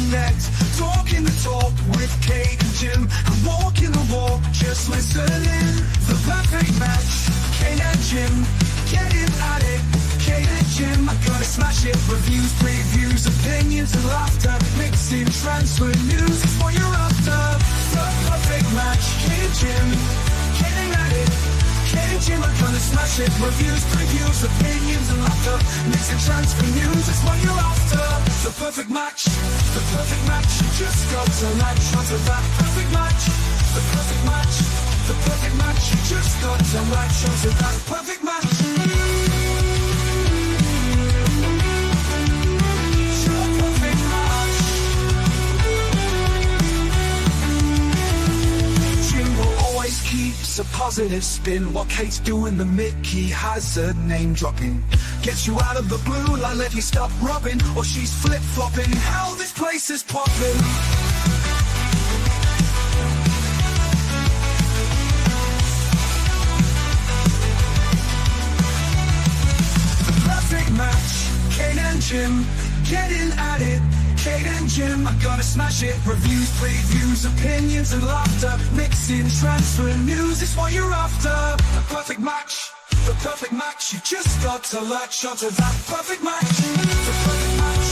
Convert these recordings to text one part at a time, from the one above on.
connect. Talking the talk with Kate and Jim, and walking the walk, just listening. The perfect match, Kate and Jim, getting at it. Kate and Jim, I'm gonna smash it. Reviews, previews, opinions and laughter, mixing transfer news is what you're after. The perfect match, Kate and Jim, getting at it. Kate and Jim, I'm gonna smash it. Reviews, previews, opinions and laughter, mixing transfer news is what you're after. The perfect match, the perfect match. You just got to latch onto that perfect match. The perfect match, the perfect match. You just got to latch onto that perfect match. Keeps a positive spin while Kate's doing the Mickey Hazard name dropping. Gets you out of the blue like let me stop rubbing, or she's flip flopping. Hell, this place is popping. The perfect match, Kate and Jim, getting at it. Kate and Jim, I'm gonna smash it. Reviews, previews, opinions and laughter, mixing transfer news is what you're after. The perfect match, the perfect match. You just got to latch onto that perfect match. The perfect match,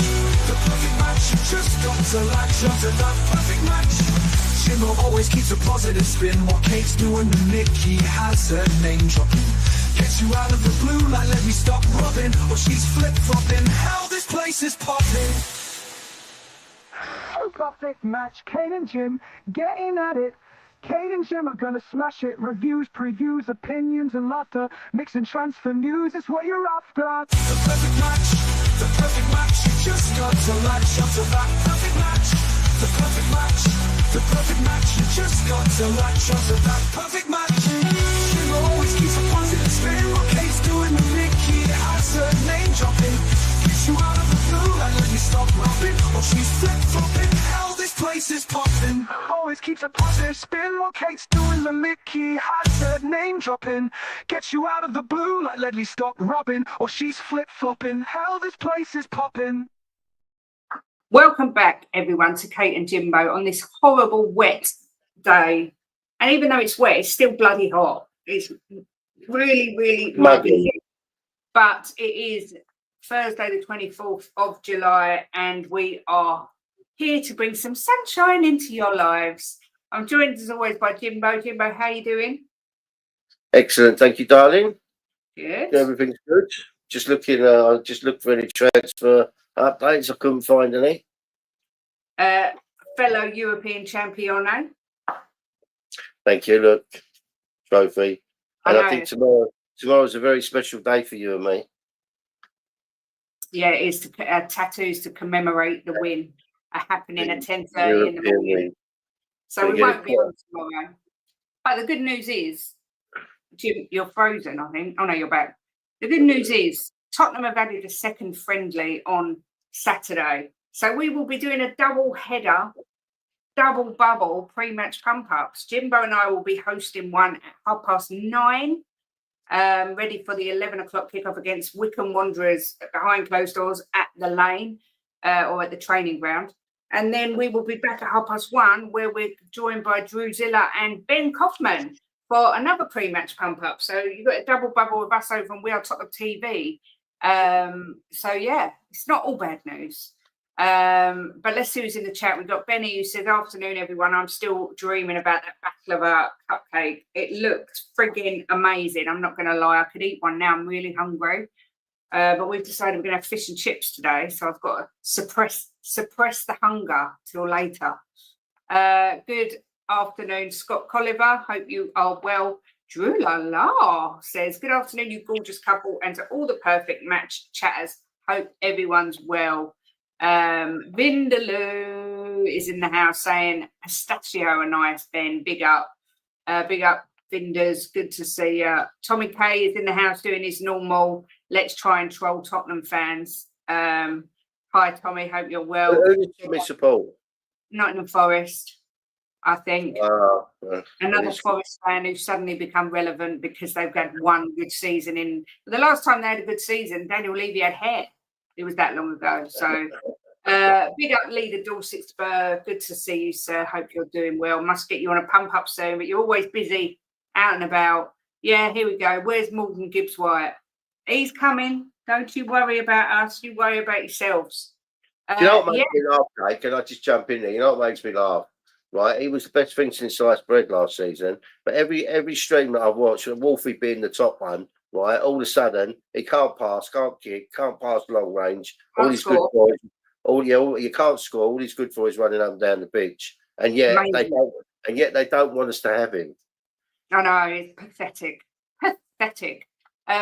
the perfect match. You just got to latch onto that perfect match. Jimbo always keeps a positive spin while Kate's doing the Mickey Hazard name dropping. Gets you out of the blue like let me stop rubbing, or she's flip flopping. Hell, this place is popping. Perfect match, Kate and Jim, getting at it. Kate and Jim are gonna smash it. Reviews, previews, opinions and laughter, mixing transfer news is what you're after. The perfect match, the perfect match. You just got to latch onto that perfect match. The perfect match, the perfect match. You just got to latch onto that perfect match. Jim always keeps a positive spin while Kate's doing the Mickey Hazard name dropping. Gets you out of the blue and let me stop rubbing, or she's flip flopping. Hell, this place is popping. Always keeps a positive spin while Kate's doing the Mickey Hazard name dropping. Gets you out of the blue like let me stop rubbing, or she's flip flopping. Hell, this place is popping. Welcome back, everyone, to Kate and Jimbo on this horrible wet day. And even though it's wet, it's still bloody hot. It's really, really muggy. But it is Thursday, the 24th of July, and we are here to bring some sunshine into your lives. I'm joined, as always, by Jimbo. Jimbo, how are you doing? Excellent. Thank you, darling. Good. Everything's good. Just looking, I just looked for any transfer updates. I couldn't find any. Fellow European champion. Thank you. Look, trophy. And I think tomorrow's a very special day for you and me. Yeah, it is to put our tattoos to commemorate the win happening at 10:30 in the morning. Win. So we won't be on tomorrow. But the good news is, Jim, you're frozen, I think. Oh no, you're back. The good news is Tottenham have added a second friendly on Saturday. So we will be doing a double header, double bubble pre-match pump-ups. Jimbo and I will be hosting one at 9:30. Ready for the 11 o'clock kickoff against Wycombe Wanderers behind closed doors at the Lane or at the training ground. And then we will be back at 1:30 where we're joined by Drew Zilla and Ben Kaufman for another pre-match pump-up. So you've got a double bubble with us over on We Are Tottenham TV. So, yeah, it's not all bad news. But let's see who's in the chat. We've got Benny who says, afternoon, everyone. I'm still dreaming about that baklava cupcake. It looked frigging amazing. I'm not going to lie. I could eat one now. I'm really hungry. But we've decided we're going to have fish and chips today. So I've got to suppress the hunger till later. Good afternoon, Scott Colliver. Hope you are well. Drew La La says, good afternoon, you gorgeous couple, and to all the perfect match chatters. Hope everyone's well. Vindaloo is in the house saying pistachio are nice, Ben. Big up Vinders, good to see you. Tommy K is in the house doing his normal let's try and troll Tottenham fans. Hi Tommy, hope you're well. Who does Tommy support? Nottingham Forest, I think. Another Forest fan who's suddenly become relevant because they've had one good season in the last time they had a good season, Daniel Levy had hair. It was that long ago. So Big up leader Dorset Spur. Good to see you, sir. Hope you're doing well. Must get you on a pump up soon, but you're always busy out and about. Yeah, here we go. Where's Morgan Gibbs White? He's coming. Don't you worry about us. You worry about yourselves. Do you know what makes me laugh, Kate? Can I just jump in there? You know what makes me laugh? Right, he was the best thing since sliced bread last season. But every stream that I've watched, Wolfie being the top one, right, all of a sudden he can't pass, can't kick, can't pass long range. All he's good for is you can't score. All he's good for is running up and down the pitch. And yet they don't want us to have him. I know, it's pathetic. Pathetic.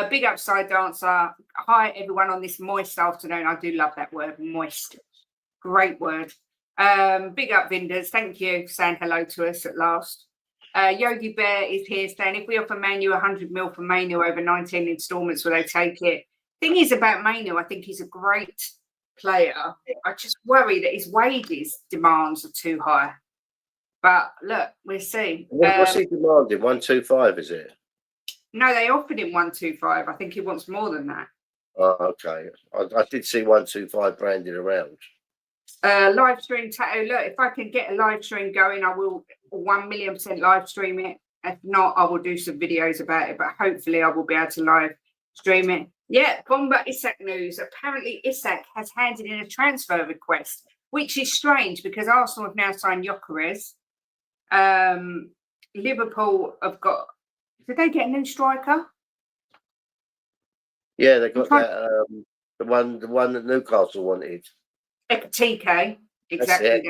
Big upside dancer. Hi everyone on this moist afternoon. I do love that word, moist. Great word. Big up Vinders. Thank you for saying hello to us at last. Yogi Bear is here saying, if we offer Manu 100 mil for Manu over 19 instalments, will they take it? Thing is about Manu, I think he's a great player. I just worry that his wages demands are too high. But look, we'll see. What's he demanding? 125, is it? No, they offered him 125. I think he wants more than that. Oh, okay. I did see 125 branded around. Live stream tattoo. Look, if I can get a live stream going, I will 1,000,000% live stream it. If not, I will do some videos about it. But hopefully, I will be able to live stream it. Yeah, Bomba Isak news. Apparently, Isak has handed in a transfer request, which is strange because Arsenal have now signed Gyökeres. Liverpool have got. Did they get a new striker? Yeah, they got that. The one that Newcastle wanted. Ekitike, exactly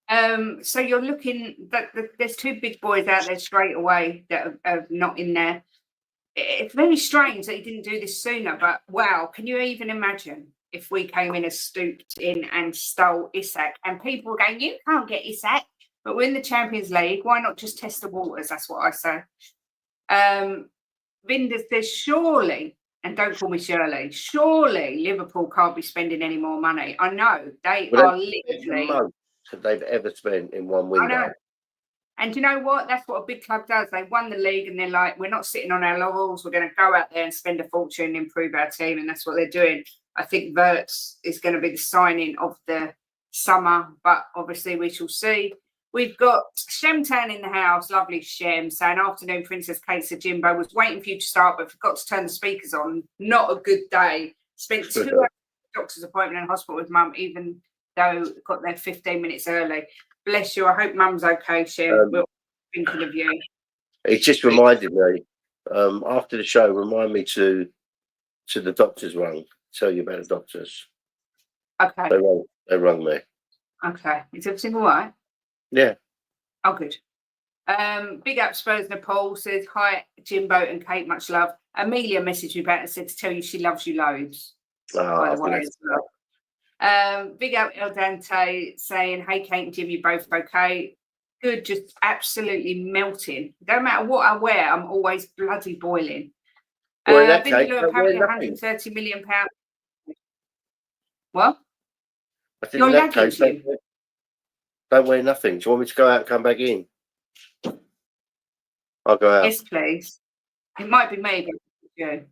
that. So you're looking that there's two big boys out there straight away that are not in there. It's very strange that he didn't do this sooner, but wow, can you even imagine if we came in and stooped in and stole Isak and people were going, you can't get Isak, but we're in the Champions League, why not just test the waters? That's what I say. Vinda says, surely, and don't call me Shirley, surely Liverpool can't be spending any more money. I know, they are literally... the most they've ever spent in one window. I know. And you know what? That's what a big club does. They won the league and they're like, we're not sitting on our laurels. We're going to go out there and spend a fortune and improve our team. And that's what they're doing. I think Wirtz is going to be the signing of the summer, but obviously we shall see. We've got Shemtown in the house. Lovely Shem saying, afternoon, Princess Kate and Jimbo. Was waiting for you to start, but forgot to turn the speakers on. Not a good day. Spent 2 hours at the doctor's appointment in hospital with mum, even though got there 15 minutes early. Bless you. I hope mum's okay, Shem. We're thinking of you. It just reminded me, after the show, remind me to the doctor's rung. Tell you about the doctors. Okay. They rung me. Okay. Is everything all right? Yeah. Oh, good. Big up Spurs Nepal says, hi, Jimbo and Kate, much love. Amelia messaged me back and said to tell you she loves you loads. By the way, as well. Big up El Dante saying, hey, Kate and Jim, you both okay? Good, just absolutely melting. No matter what I wear, I'm always bloody boiling. Vindaloo, apparently £130 million. What? You're lagging, Jim. Don't wear nothing. Do you want me to go out and come back in? I'll go out. Yes, please. It might be me, but you.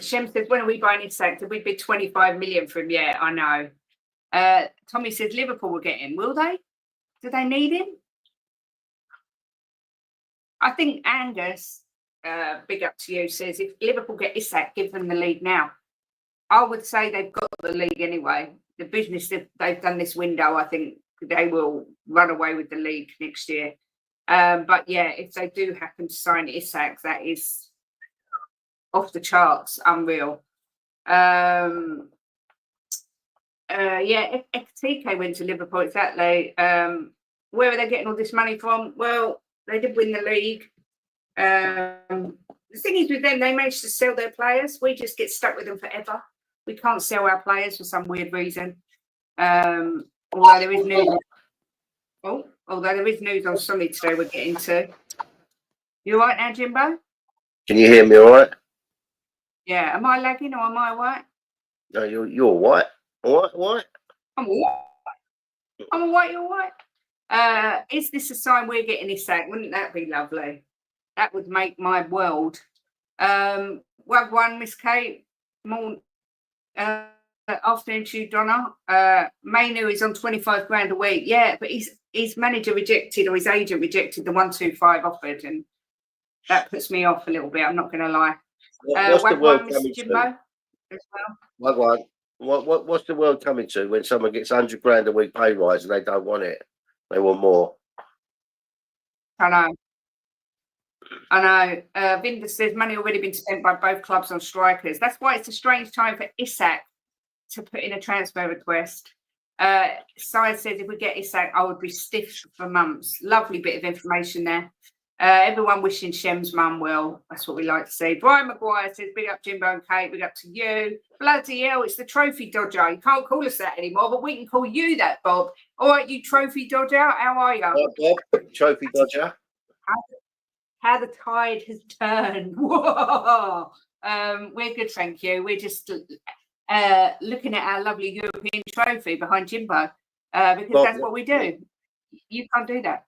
Shem says, when are we buying Isak? Did we bid 25 million for him? Yeah, I know. Tommy says Liverpool will get him. Will they? Do they need him? I think Angus, big up to you, says if Liverpool get Isak, give them the league now. I would say they've got the league anyway. The business that they've done this window, I think they will run away with the league next year. But yeah, if they do happen to sign Isak, that is off the charts, unreal. Yeah, FTK went to Liverpool, exactly. Where are they getting all this money from? Well, they did win the league. The thing is with them, they managed to sell their players. We just get stuck with them forever. We can't sell our players for some weird reason. Although there is news. Although there is news on Sonny today we're getting to. You all right now, Jimbo? Can you hear me all right? Yeah. Am I lagging or am I all right? No, you're all right. All right? I'm all right. I'm all right, you're all right. Is this a sign we're getting Isak? Wouldn't that be lovely? That would make my world. Wagwan, Miss Kate. Afternoon to you, Donna. Mainu is on 25 grand a week. Yeah, but his manager rejected, or his agent rejected the 125 offered, and that puts me off a little bit. I'm not going to lie. What's the world Mr. coming Jimbo, to? as well. What's the world coming to when someone gets 100 grand a week pay rise and they don't want it? They want more. I know. Vinda says money already been spent by both clubs on strikers. That's why it's a strange time for Isak to put in a transfer request. Sai says if we get Isak, I would be stiff for months. Lovely bit of information there. Everyone wishing Shem's mum well. That's what we like to see. Brian Maguire says, big up Jimbo and Kate, big up to you. Bloody hell, it's the trophy dodger. You can't call us that anymore, but we can call you that, Bob. All right, you trophy dodger, how are you? Bob, trophy dodger. How the tide has turned. Whoa. We're good, thank you. We're just looking at our lovely European trophy behind Jimbo because Bob, that's what we do. You can't do that.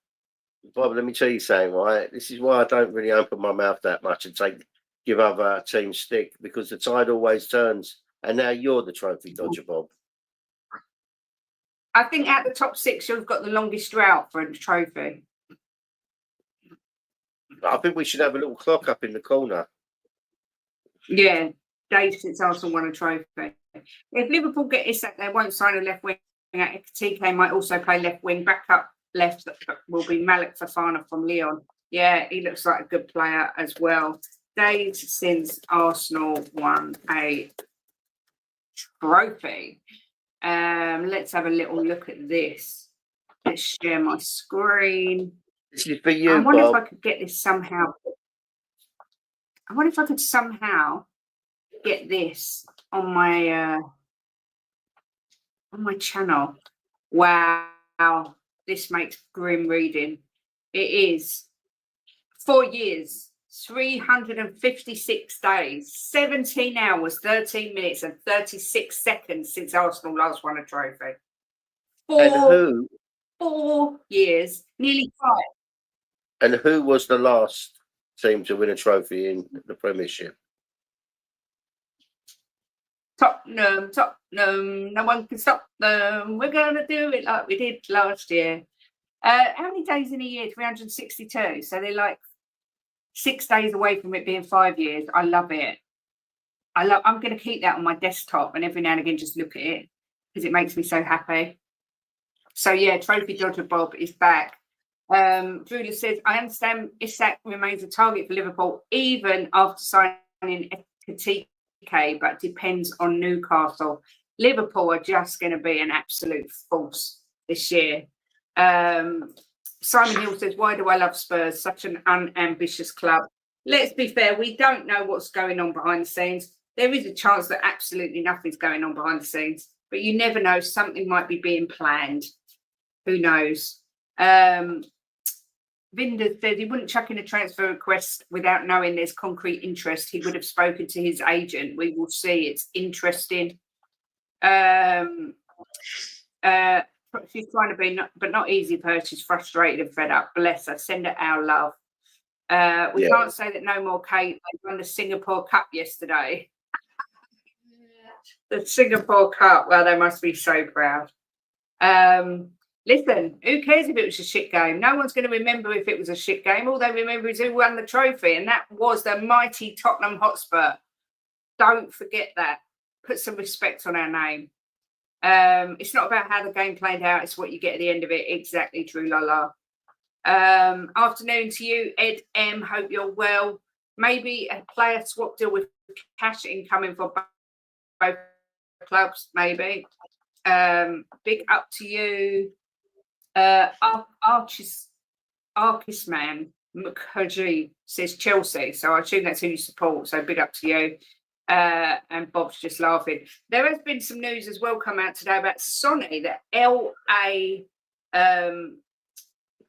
Bob, let me tell you something, right? This is why I don't really open my mouth that much and give other teams stick, because the tide always turns. And now you're the trophy dodger, Bob. I think at the top six, you've got the longest drought for a trophy. I think we should have a little clock up in the corner. Yeah, days since Arsenal won a trophy. If Liverpool get Isak, they won't sign a left wing. TK might also play left wing. Back up left will be Malik Fofana from Lyon. Yeah, he looks like a good player as well. Days since Arsenal won a trophy. Let's have a little look at this. Let's share my screen. This is for you, I wonder Bob. if I could get this somehow. I wonder if I could somehow get this on my channel. Wow, this makes grim reading. It is 4 years, 356 days, 17 hours, 13 minutes, and 36 seconds since Arsenal last won a trophy. And who? 4 years, nearly 5. And who was the last team to win a trophy in the Premiership? Tottenham, no one can stop them. We're going to do it like we did last year. How many days in a year? 362. So they're like 6 days away from it being 5 years. I love it. I'm going to keep that on my desktop and every now and again just look at it because it makes me so happy. So yeah, Trophy Dodger Bob is back. Drula says, I understand Isak remains a target for Liverpool even after signing TK, but depends on Newcastle. Liverpool are just going to be an absolute force this year. Simon Hill says, why do I love Spurs? Such an unambitious club. Let's be fair, we don't know what's going on behind the scenes. There is a chance that absolutely nothing's going on behind the scenes, but you never know. Something might be being planned. Who knows? Vinder said he wouldn't chuck in a transfer request without knowing there's concrete interest. He would have spoken to his agent. We will see. It's interesting. She's trying to be, but not easy for her. She's frustrated and fed up. Bless her. Send her our love. We can't say that no more, Kate. They won the Singapore Cup yesterday. The Singapore Cup. Well, they must be so proud. Listen, who cares if it was a shit game? No one's going to remember if it was a shit game. All they remember is who won the trophy, and that was the mighty Tottenham Hotspur. Don't forget that. Put some respect on our name. It's not about how the game played out. It's what you get at the end of it. Exactly, Drew Lala. Afternoon to you, Ed M. Hope you're well. Maybe a player swap deal with cash incoming for both clubs, maybe. Big up to you. Archis Man Mukherjee says Chelsea, so I assume that's who you support. So big up to you. And Bob's just laughing. There has been some news as well come out today about Sonny, the LA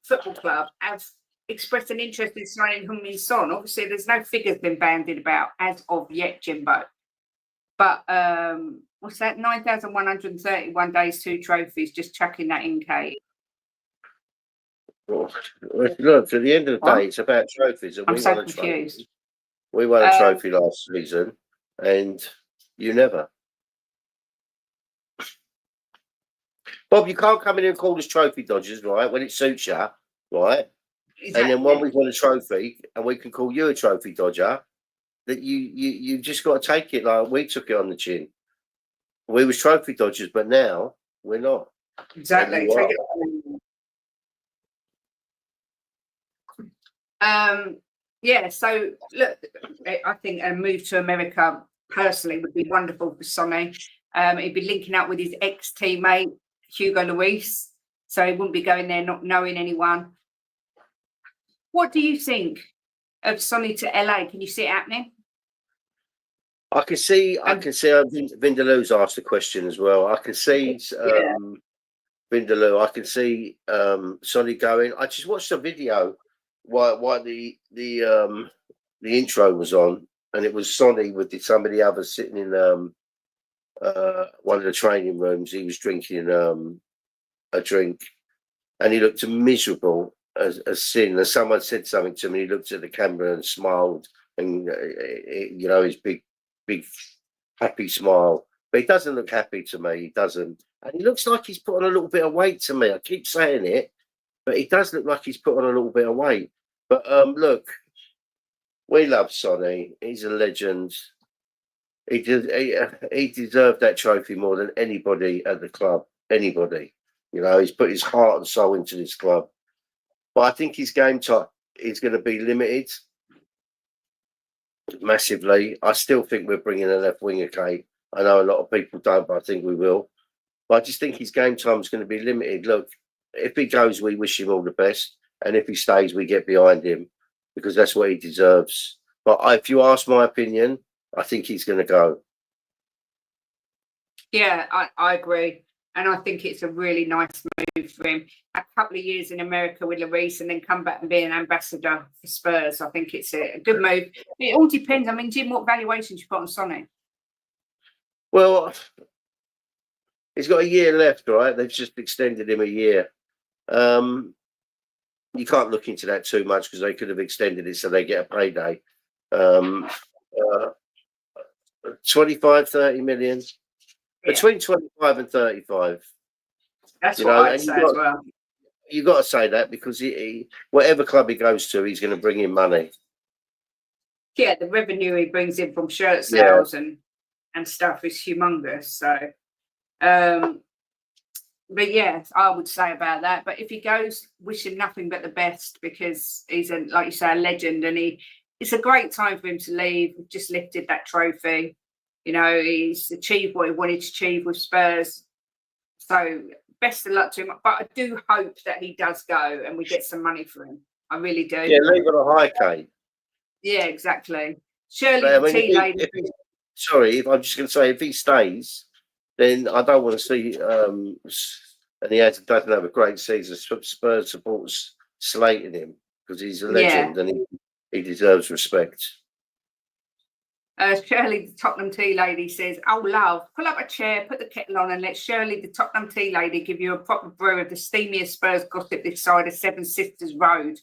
football club have expressed an interest in signing Heung-min Son. Obviously, there's no figures been bandied about as of yet, Jimbo. But what's that? 9,131 days, 2 trophies. Just chucking that in, Kate. Well, look, at the end of the day, it's about trophies. And I'm so confused. We won a trophy last season, and you never. Bob, you can't come in and call us trophy dodgers, right? When it suits you, right? Exactly. And then when we won a trophy, and we can call you a trophy dodger, that you just got to take it like we took it on the chin. We was trophy dodgers, but now we're not. Exactly. Yeah, so look, I think a move to America personally would be wonderful for Sonny. He'd be linking up with his ex-teammate Hugo Lloris, so he wouldn't be going there not knowing anyone. What do you think of Sonny to LA? Can you see it happening? I can see Vindaloo's asked a question as well. I can see Vindaloo. I can see Sonny going. I just watched a video while the intro was on, and it was Sonny with some of the others sitting in one of the training rooms. He was drinking a drink, and he looked miserable as sin. And someone said something to him. He looked at the camera and smiled, and his big happy smile. But he doesn't look happy to me. He doesn't, and he looks like he's put on a little bit of weight to me. I keep saying it, but he does look like he's put on a little bit of weight. But look, we love Sonny. He's a legend. He deserved that trophy more than anybody at the club. Anybody, he's put his heart and soul into this club. But I think his game time is going to be limited massively. I still think we're bringing a left winger, Kate. I know a lot of people don't, but I think we will. But I just think his game time is going to be limited. Look, if he goes, we wish him all the best. And if he stays, we get behind him because that's what he deserves. But if you ask my opinion, I think he's going to go. Yeah, I agree. And I think it's a really nice move for him. A couple of years in America with Lloris and then come back and be an ambassador for Spurs. I think it's a good move. It all depends. I mean, Jim, what valuations you put on Sonny? Well, he's got a year left, right? They've just extended him a year. You can't look into that too much because they could have extended it so they get a payday. 25, 30 million. Yeah. Between 25 and 35. That's what I'd say as well. You've got to say that because he, whatever club he goes to, he's going to bring in money. Yeah, the revenue he brings in from shirt sales and stuff is humongous. So, but yes, I would say about that. But if he goes, wish him nothing but the best because he's like you say, a legend, and it's a great time for him to leave. We've just lifted that trophy. He's achieved what he wanted to achieve with Spurs. So best of luck to him. But I do hope that he does go and we get some money for him. I really do. Yeah, leave on a high, Kate. Yeah, exactly. Shirley, the tea lady. I'm just going to say, if he stays, then I don't want to see, and he doesn't have a great season, Spurs supporters slating him because he's a legend and he deserves respect. Shirley, the Tottenham tea lady, says, "Oh, love, pull up a chair, put the kettle on and let Shirley, the Tottenham tea lady, give you a proper brew of the steamiest Spurs gossip this side of Seven Sisters Road."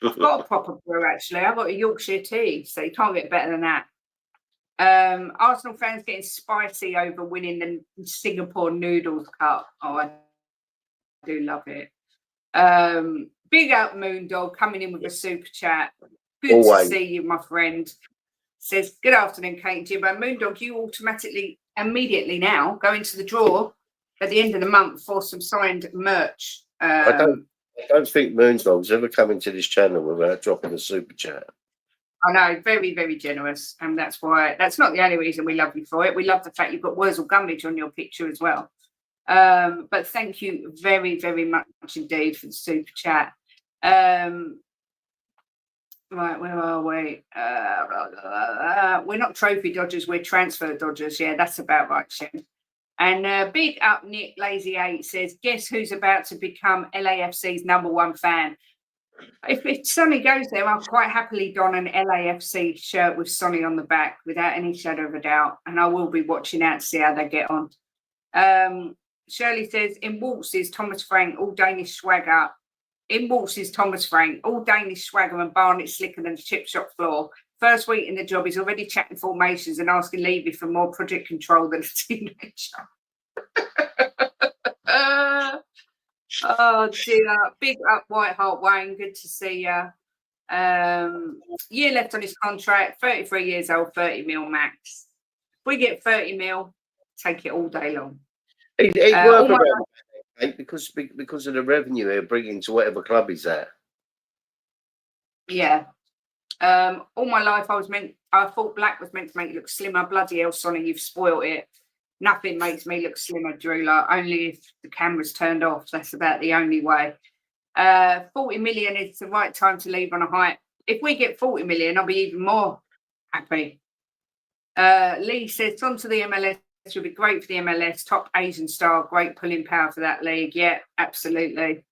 I've got a proper brew, actually. I've got a Yorkshire tea, so you can't get better than that. Arsenal fans getting spicy over winning the Singapore Noodles Cup. Oh, I do love it. Big up Moondog coming in with a super chat. Good to see you, my friend. Says, good afternoon, Kate and Jimbo. Moondog, you immediately now go into the draw at the end of the month for some signed merch. I don't think Moondog's ever come into this channel without dropping a super chat. I know, very, very generous. And that's not the only reason we love you for it. We love the fact you've got Wurzel Gummidge on your picture as well. But thank you very, very much indeed for the super chat. Right, where are we? We're not trophy dodgers, we're transfer dodgers. Yeah, that's about right, Shem. And big up Nick Lazy 8 says, guess who's about to become LAFC's #1 fan? If Sonny goes there, I'll quite happily don an LAFC shirt with Sonny on the back without any shadow of a doubt. And I will be watching out to see how they get on. Shirley says, in Waltz is Thomas Frank, all Danish swagger. In Waltz is Thomas Frank, all Danish swagger and Barnet slicker than the chip shop floor. First week in the job, he's already chatting formations and asking Levy for more project control than a teenager. Oh dear. Big up White Hart Wayne. Good to see you. Year left on his contract, 33 years old, 30 mil max. If we get 30 mil, take it all day long. He's worth around because of the revenue he'll bring into whatever club he's at. Yeah. All my life I thought black was meant to make you look slimmer. Bloody hell, Sonny, you've spoiled it. Nothing makes me look slimmer, Drula, only if the camera's turned off. That's about the only way. 40 million is the right time to leave on a high. If we get 40 million, I'll be even more happy. Lee says, on to the MLS. This will be great for the MLS. Top Asian star, great pulling power for that league. Yeah, absolutely.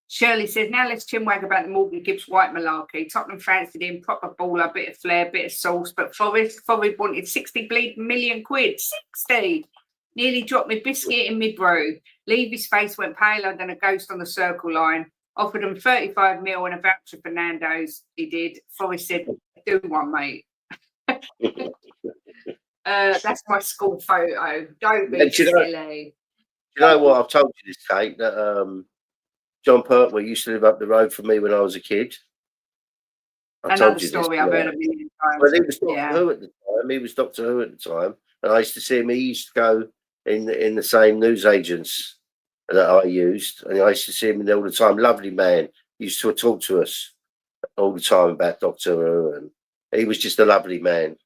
Shirley says, now let's chinwag about the Morgan Gibbs White malarkey. Tottenham fancied him, proper baller, bit of flair, bit of sauce. But Forest wanted 60 bleeding million quid. 60! Nearly dropped me biscuit in mid-row. Levy's face went paler than a ghost on the circle line. Offered him 35 mil and a voucher for Nando's. He did. Forest said, do one, mate. That's my school photo. Don't be silly. You know what? I've told you this, Kate, that John Pertwee used to live up the road from me when I was a kid. Another story I've heard a million times. Well, he was Doctor Who at the time. He was Doctor Who at the time. And I used to see him. He used to go in the same newsagents that I used. And I used to see him all the time. Lovely man. He used to talk to us all the time about Doctor Who. And he was just a lovely man.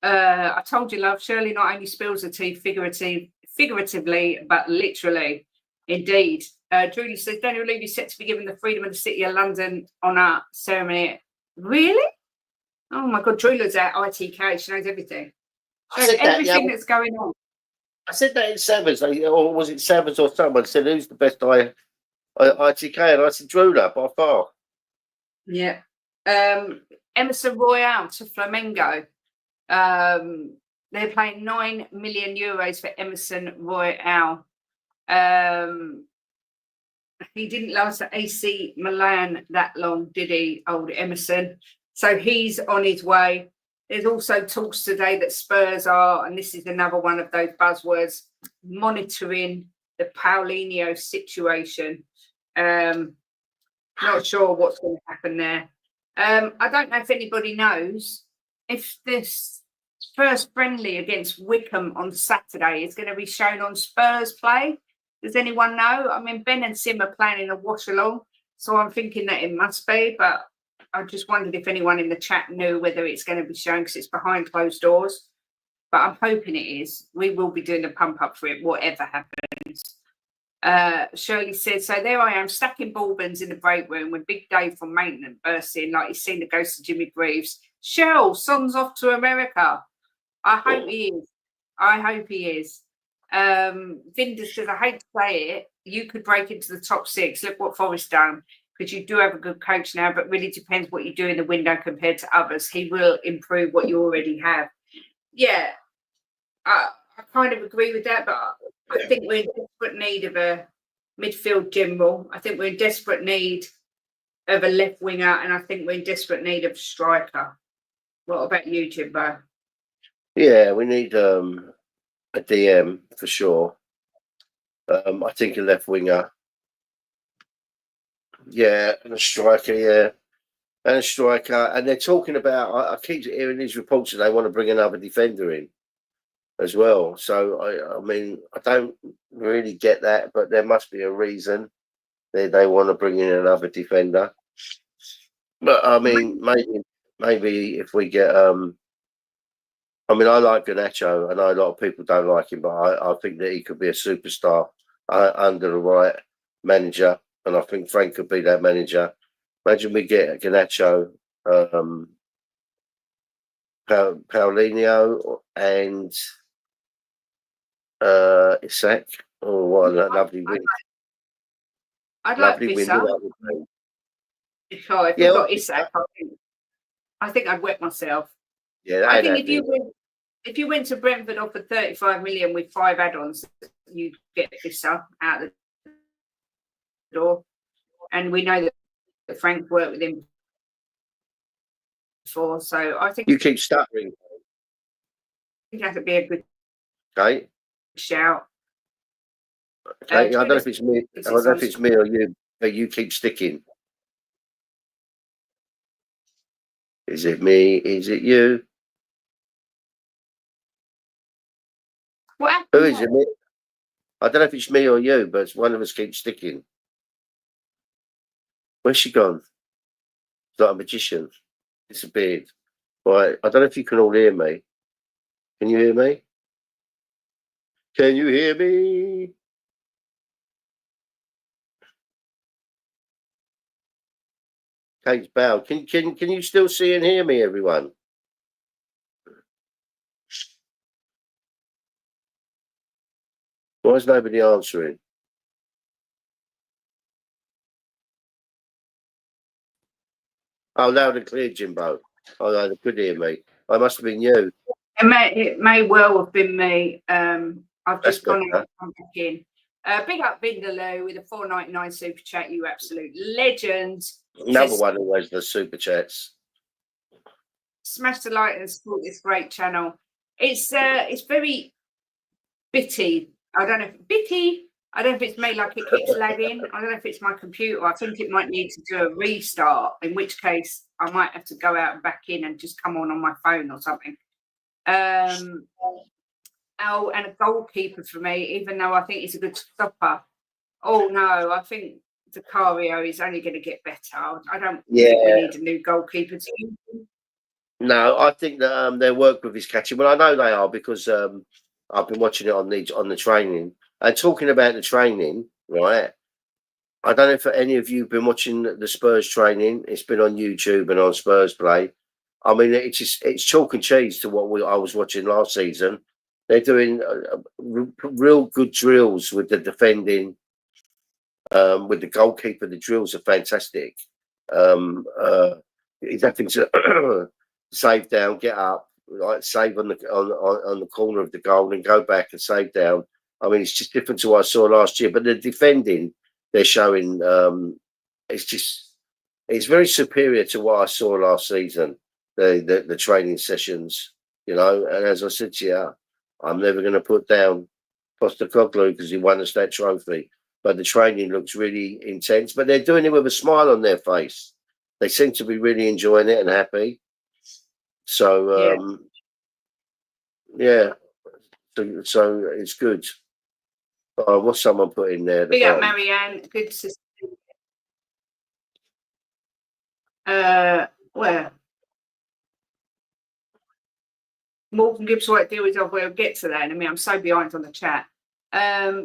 I told you, love, Shirley not only spills the tea figuratively, but literally. Indeed. Julie says, Daniel Levy set to be given the Freedom of the City of London honour ceremony. Really? Oh my God, Drula's at ITK. She knows everything. She knows everything that's going on. I said that in Sevens, or was it Sevens or someone said, who's the best ITK? And I said, Drula, by far. Yeah. Emerson Royale to Flamengo. They're paying €9 million for Emerson Royale. He didn't last at AC Milan that long, did he, old Emerson? So he's on his way. There's also talks today that Spurs are, and this is another one of those buzzwords, monitoring the Paulinho situation. Not sure what's going to happen there. I don't know if anybody knows if this first friendly against Wickham on Saturday is going to be shown on Spurs Play. Does anyone know? I mean, Ben and Sim are planning a watch along, so I'm thinking that it must be, but I just wondered if anyone in the chat knew whether it's going to be shown because it's behind closed doors. But I'm hoping it is. We will be doing the pump up for it, whatever happens. Shirley says, so there I am stacking bourbons in the break room when Big Dave from maintenance bursts in like he's seen the ghost of Jimmy Greaves. Shell, son's off to America. I hope he is. I hope he is. Vinda says, I hate to say it, you could break into the top six. Look what Forrest done, because you do have a good coach now, but really depends what you do in the window compared to others. He will improve what you already have. Yeah, I kind of agree with that, but I think we're in desperate need of a midfield general. I think we're in desperate need of a left winger, and I think we're in desperate need of a striker. What about you, Jimbo? Yeah, we need a DM for sure. I think a left winger. Yeah, and a striker, yeah. And a striker. And they're talking about, I keep hearing these reports that they want to bring another defender in as well. So, I mean, I don't really get that, but there must be a reason they want to bring in another defender. But, I mean, maybe if we get... I mean, I like Garnacho. I know a lot of people don't like him, but I think that he could be a superstar under the right manager. And I think Frank could be that manager. Imagine we get Garnacho, Paulinho, and Isak. Oh, what a lovely win. I'd like Isak. If I got Isak, I think I'd wet myself. Yeah, I think if you went to Brentford offered 35 million with 5 add-ons, you'd get Isak out the door. And we know that Frank worked with him before, so I think you keep stuttering. I think that would be a good shout. I don't know if it's me. I don't know if it's me or you, but you keep sticking. Is it me? Is it you? What happened? Who is it? Me? I don't know if it's me or you, but one of us keeps sticking. Where's she gone? It's like a magician. Disappeared. Right. I don't know if you can all hear me. Can you hear me? Can you hear me? Kate's bowed. Can you still see and hear me, everyone? Why is nobody answering? Oh, loud and clear, Jimbo. Oh, no, they could hear me. I must have been you. It may well have been me. I've just gone better. and come back in. Big up Vindaloo with a $4.99 super chat. You absolute legend. Another one always the super chats. Smash the like and support this great channel. It's very bitty. I don't know if bitty. I don't know if it's me, like it keeps lagging. I don't know if it's my computer. I think it might need to do a restart, in which case I might have to go out and back in and just come on my phone or something. And a goalkeeper for me, even though I think he's a good stopper. Oh no, I think Vicario is only going to get better. I don't think we need a new goalkeeper team. No, I think that they work with his catching. Well, I know they are because I've been watching it on the training. And talking about the training, right? I don't know if any of you have been watching the Spurs training. It's been on YouTube and on Spurs Play. I mean, it's chalk and cheese to what I was watching last season. They're doing real good drills with the defending, with the goalkeeper. The drills are fantastic. He's having to save down, get up, like save on the corner of the goal, and go back and save down. I mean, it's just different to what I saw last year. But the defending they're showing, it's very superior to what I saw last season. The training sessions, you know. And as I said to you, I'm never going to put down Postecoglou because he won us that trophy. But the training looks really intense. But they're doing it with a smile on their face. They seem to be really enjoying it and happy. So so it's good. What's someone put in there? Big up Marianne. Good to see. Where? Morgan Gibbs White deal with we'll get to that. I mean, I'm so behind on the chat.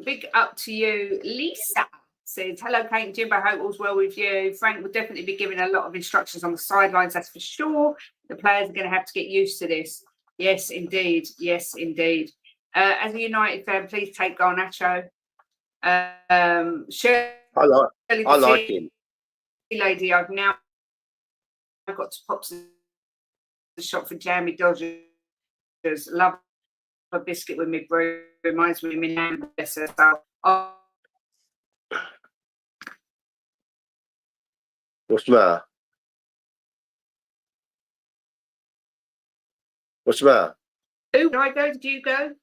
Big up to you, Lisa. Says, hello, Kate and Jimbo. Hope all's well with you. Frank will definitely be giving a lot of instructions on the sidelines, that's for sure. The players are going to have to get used to this. Yes, indeed. Yes, indeed. As a United fan, please take Garnacho. I like him. Lady, I've now got to pop to the shop for jammy Dodgers. Love a biscuit with me, bro. Reminds me of me now. So, What's the matter? What's the matter? Who did I go? Did you go?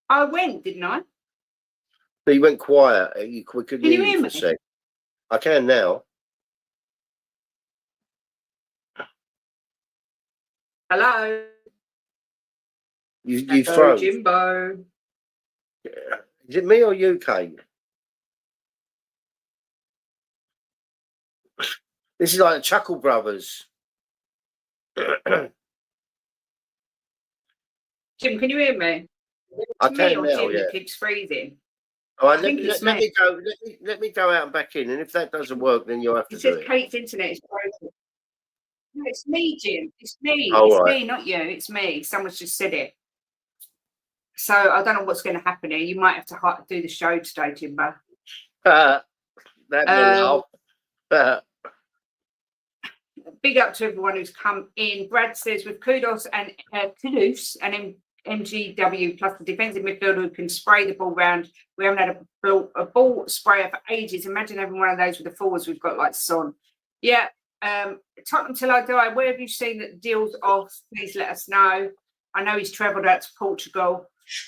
I went, didn't I? But you went quiet. We couldn't Can you hear hear you for me? a sec. I can now. Hello. You froze. Jimbo. Is it me or you, Kate? This is like the Chuckle Brothers. Jim, can you hear me? I Me can or now, Jim yeah. that keeps freezing. All right, think it's me. let me go out and back in, and if that doesn't work, then you'll have to It do says it. Kate's internet is broken. No, it's me, Jim. It's me. Oh, it's right. me, not you. It's me. Someone's just said it. So I don't know what's going to happen here. You might have to do the show today, Jimbo. Big up to everyone who's come in. Brad says, with kudos and MGW plus the defensive midfielder who can spray the ball round. We haven't had a ball sprayer for ages. Imagine having one of those with the forwards we've got like Son. Yeah. Tottenham till I die. Where have you seen that deals off? Please let us know. I know he's travelled out to Portugal.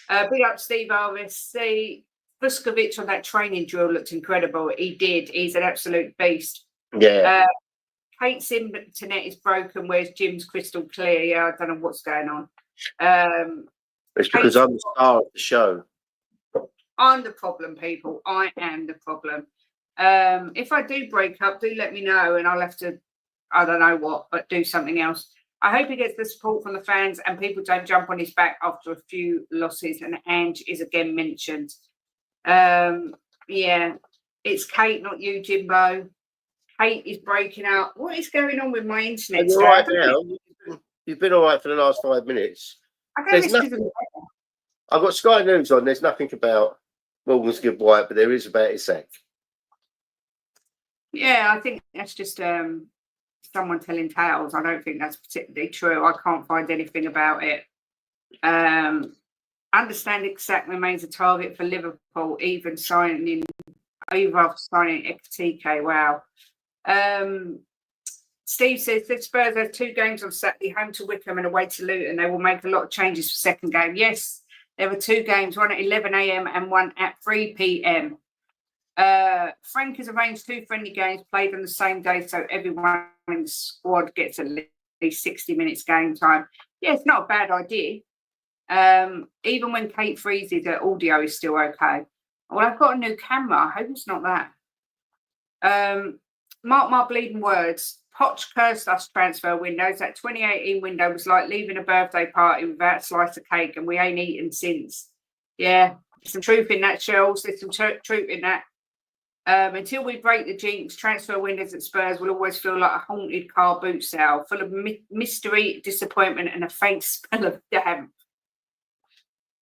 Big up Steve RSC. Vuskovic on that training drill looked incredible. He did. He's an absolute beast. Yeah. Kate's internet is broken. Where's Jim's crystal clear? Yeah, I don't know what's going on. It's because I'm the star of the show. I'm the problem, people. I am the problem. If I do break up, do let me know, and I'll have to, I don't know what, but do something else. I hope he gets the support from the fans and people don't jump on his back after a few losses. And Ange is again mentioned. Yeah, it's Kate, not you, Jimbo. Kate is breaking up. What is going on with my internet? You're right now. You've been all right for the last 5 minutes. I've got Sky News on. There's nothing about Morgan's Good White, but there is about his sack. Yeah, I think that's just someone telling tales. I don't think that's particularly true. I can't find anything about it. Understanding Sack remains a target for Liverpool, even after signing FTK. Wow. Steve says the Spurs have 2 games on Saturday, home to Wickham and away to Luton. They will make a lot of changes for second game. Yes, there were 2 games, one at 11 a.m. and one at 3 p.m. Frank has arranged 2 friendly games played on the same day, so everyone in the squad gets at least 60 minutes game time. Yeah, it's not a bad idea. Even when Kate freezes, the audio is still okay. Well, I've got a new camera. I hope it's not that. Mark my bleeding words. Poch cursed us transfer windows. That 2018 window was like leaving a birthday party without a slice of cake, and we ain't eaten since. Yeah, there's some truth in that, Shells. There's some truth in that. Until we break the jinx, transfer windows at Spurs will always feel like a haunted car boot sale, full of mystery, disappointment, and a faint smell of damp.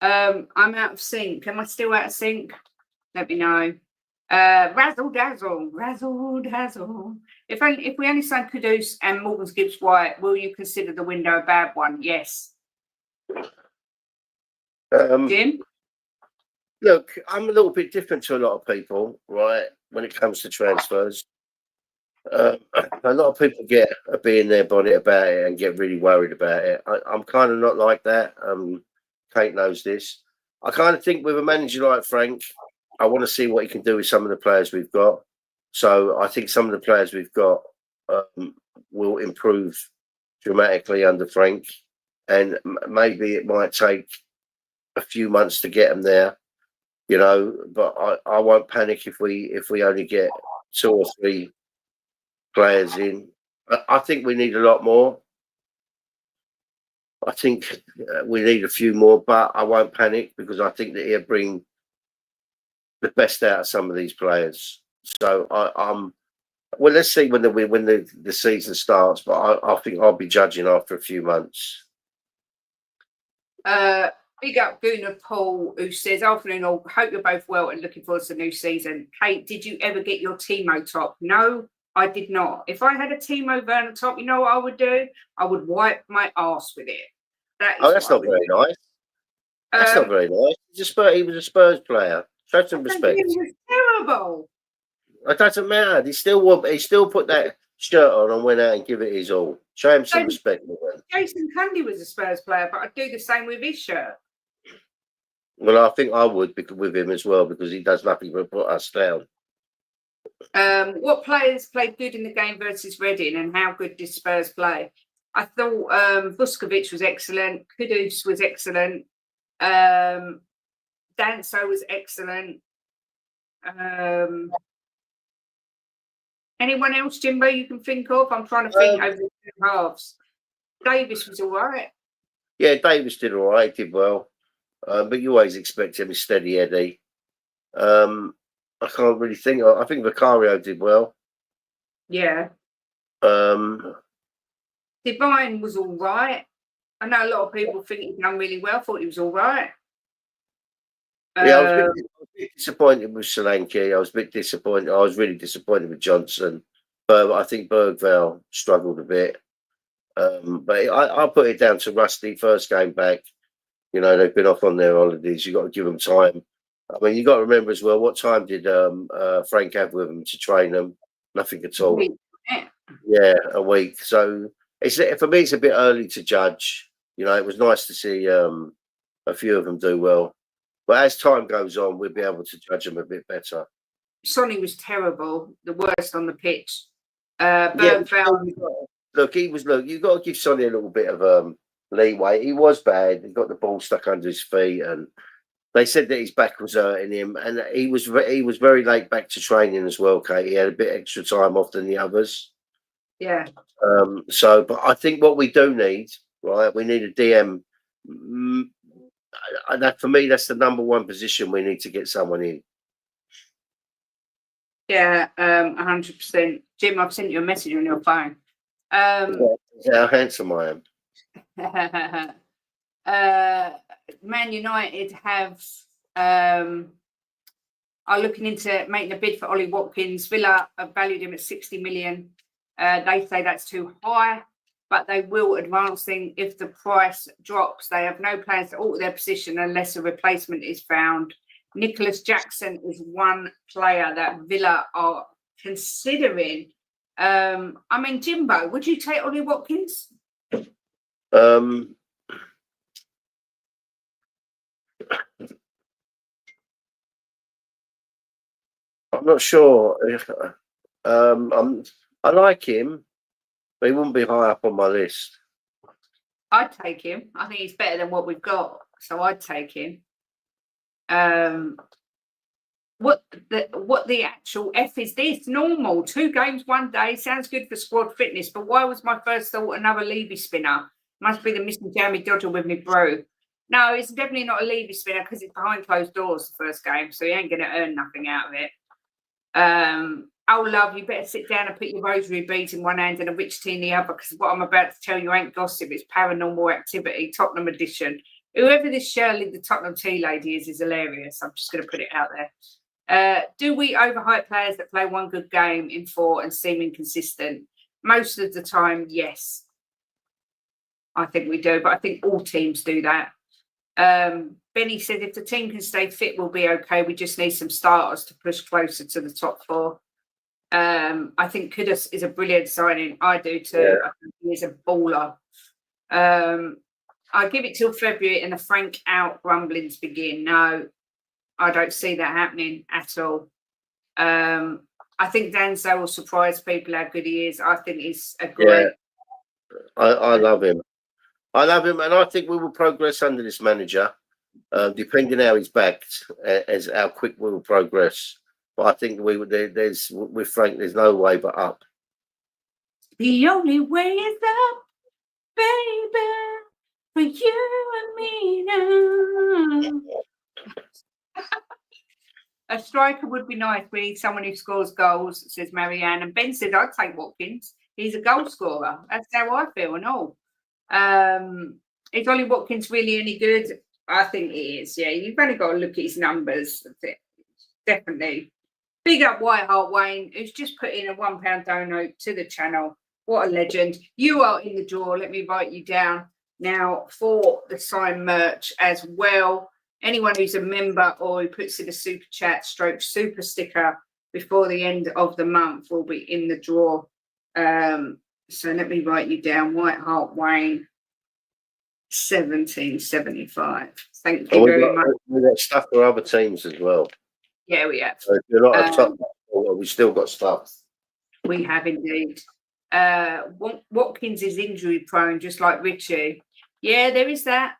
I'm out of sync. Am I still out of sync? Let me know. Razzle dazzle. If we only sign Kudus and Morgan's Gibbs White, will you consider the window a bad one? Yes. Jim? Look, I'm a little bit different to a lot of people, right, when it comes to transfers. A lot of people get a bee in their bonnet about it and get really worried about it. I'm kind of not like that. Kate knows this. I kind of think with a manager like Frank, I want to see what he can do with some of the players we've got. So I think some of the players we've got will improve dramatically under Frank, and maybe it might take a few months to get them there, you know. But I won't panic if we only get 2 or 3 players in. I think we need a lot more. I think we need a few more, but I won't panic because I think that he'll bring the best out of some of these players. So well, let's see when the season starts, but I think I'll be judging after a few months. Big up Gunnar Paul, who says, afternoon all, hope you're both well and looking forward to the new season. Kate, did you ever get your Timo top? No, I did not. If I had a Timo Werner top, you know what I would do? I would wipe my arse with it. That's not very nice. That's not very nice. He was a Spurs player. Show some respect. It was terrible. It doesn't matter. He still put that shirt on and went out and give it his all. Show him some respect. Jason Cundy was a Spurs player, but I'd do the same with his shirt. Well, I think I would with him as well because he does nothing but put us down. What players played good in the game versus Reading, and how good did Spurs play? I thought Vuskovic was excellent. Kudus was excellent. Danso was excellent. Anyone else, Jimbo, you can think of? I'm trying to think over the 2 halves. Davis was all right. Yeah, Davis did all right. Did well. But you always expect him to steady Eddie. I can't really think. I think Vicario did well. Yeah. Divine was all right. I know a lot of people think he's done really well. Thought he was all right. Yeah, I was a bit disappointed with Solanke. I was a bit disappointed. I was really disappointed with Johnson. But I think Bergvall struggled a bit. But I put it down to Rusty, first game back. You know, they've been off on their holidays. You've got to give them time. I mean, you've got to remember as well, what time did Frank have with them to train them? Nothing at all. Yeah, a week. So for me, it's a bit early to judge. You know, it was nice to see a few of them do well. But as time goes on, we'll be able to judge them a bit better. Sonny was terrible, the worst on the pitch. Look, you've got to give Sonny a little bit of leeway. He was bad. He got the ball stuck under his feet, and they said that his back was hurting him, and he was very late back to training as well, Kate. He had a bit extra time off than the others. Yeah. But I think what we do need, right, we need a DM. That for me, that's the number one position we need to get someone in. Yeah, 100%. Jim, I've sent you a message on your phone. How handsome I am. Man United are looking into making a bid for Ollie Watkins. Villa have valued him at 60 million. They say that's too high, but they will advance things if the price drops. They have no plans to alter their position unless a replacement is found. Nicholas Jackson is one player that Villa are considering. Jimbo, would you take Ollie Watkins? I'm not sure if I like him, but he wouldn't be high up on my list. I'd take him. I think he's better than what we've got, so I'd take him. What the actual F is this? Normal 2 games 1 day sounds good for squad fitness, but why was my first thought another Levy spinner? Must be the missing Jamie Dodger with me, bro. No, it's definitely not a Levy spinner because it's behind closed doors the first game, so you ain't going to earn nothing out of it. Oh, love, you better sit down and put your rosary beads in one hand and a rich tea in the other, because what I'm about to tell you ain't gossip, it's paranormal activity, Tottenham edition. Whoever this Shirley, the Tottenham tea lady, is hilarious. I'm just going to put it out there. Do we overhype players that play one good game in 4 and seem inconsistent? Most of the time, yes. I think we do, but I think all teams do that. Benny said if the team can stay fit, we'll be okay. We just need some starters to push closer to the top 4. I think Kudus is a brilliant signing. I do too. Yeah. I think he is a baller. I give it till February and the Frank out grumblings begin. No, I don't see that happening at all. I think Danzo will surprise people how good he is. I think he's a great. Yeah. I love him. I love him, and I think we will progress under this manager, depending how he's backed, as how quick we will progress. But I think there's with Frank, there's no way but up. The only way is up, baby, for you and me now. A striker would be nice. We need someone who scores goals, says Marianne. And Ben said, I'd take Watkins. He's a goal scorer. That's how I feel and all. Is Ollie Watkins really any good? I think he is. Yeah, you've only got to look at his numbers. Definitely. Big up White Hart Wayne, who's just put in a £1 donate to the channel. What a legend. You are in the draw. Let me write you down now for the signed merch as well. Anyone who's a member or who puts in a super chat / super sticker before the end of the month will be in the draw. So let me write you down. White Hart Wayne, 1775. Thank you very much. We've got stuff for other teams as well. Yeah, we have. So if you're not a top, we've still got stuff. We have indeed. Watkins is injury prone, just like Richie. Yeah, there is that.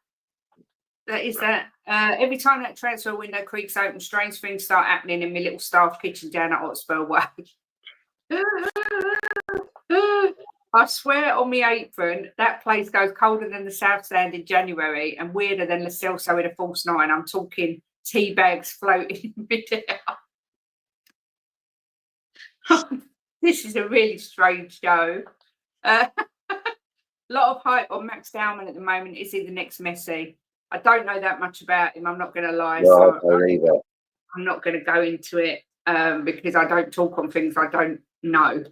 That is that. Every time that transfer window creaks open, strange things start happening in my little staff kitchen down at Hotspur Way. I swear on my apron, that place goes colder than the South Stand in January and weirder than the Celso in a false 9. I'm talking tea bags floating in midair. This is a really strange show. A lot of hype on Max Dowman at the moment. Is he the next Messi? I don't know that much about him. I'm not going to lie. No, I don't either. I'm not going to go into it because I don't talk on things I don't know.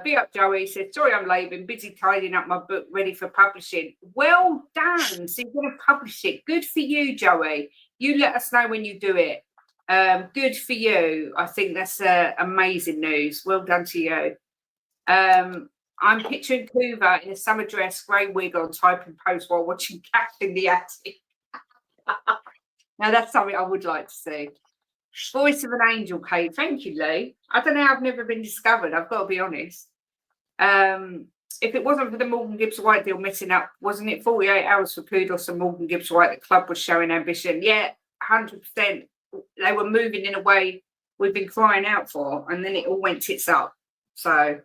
Be up, Joey. Said, sorry, I'm late. Been busy tidying up my book, ready for publishing. Well done. So you're going to publish it. Good for you, Joey. You let us know when you do it. Good for you. I think that's amazing news. Well done to you. I'm picturing Kuva in a summer dress, grey wig on, typing post while watching Cat in the Attic. Now, that's something I would like to see. Voice of an angel, Kate. Thank you, Lee. I don't know how I've never been discovered. I've got to be honest. If it wasn't for the Morgan Gibbs White deal messing up, wasn't it 48 hours for Kudos and Morgan Gibbs White? The club was showing ambition. Yeah, 100%. They were moving in a way we've been crying out for, and then it all went tits up. So,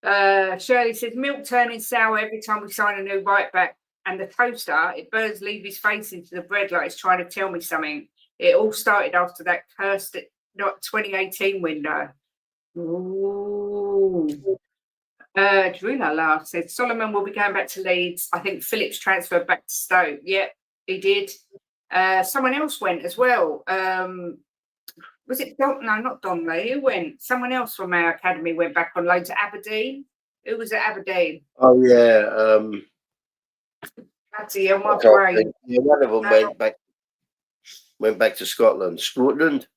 Shirley says, milk turning sour every time we sign a new right back, and the toaster, it burns Levy's face into the bread like it's trying to tell me something. It all started after that cursed 2018 window. Ooh. Drulala said Solomon will be going back to Leeds. I think Phillips transferred back to Stoke. Yep, he did. Someone else went as well. Was it Don? No, not Donley. Who went? Someone else from our academy went back on loan to Aberdeen. Who was at Aberdeen? Oh yeah. That's my brain. Yeah, one of them went back to Scotland. Scotland.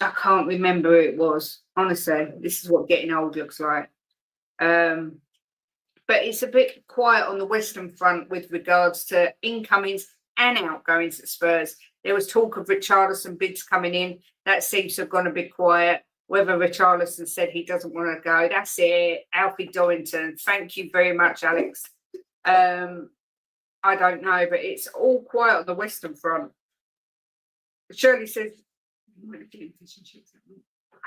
I can't remember who it was. Honestly, this is what getting old looks like. But it's a bit quiet on the Western Front with regards to incomings and outgoings at Spurs. There was talk of Richarlison bids coming in. That seems to have gone a bit quiet. Whether Richarlison said he doesn't want to go, that's it. Alfie Dorrington. Thank you very much, Alex. I don't know, but it's all quiet on the Western Front. Shirley says,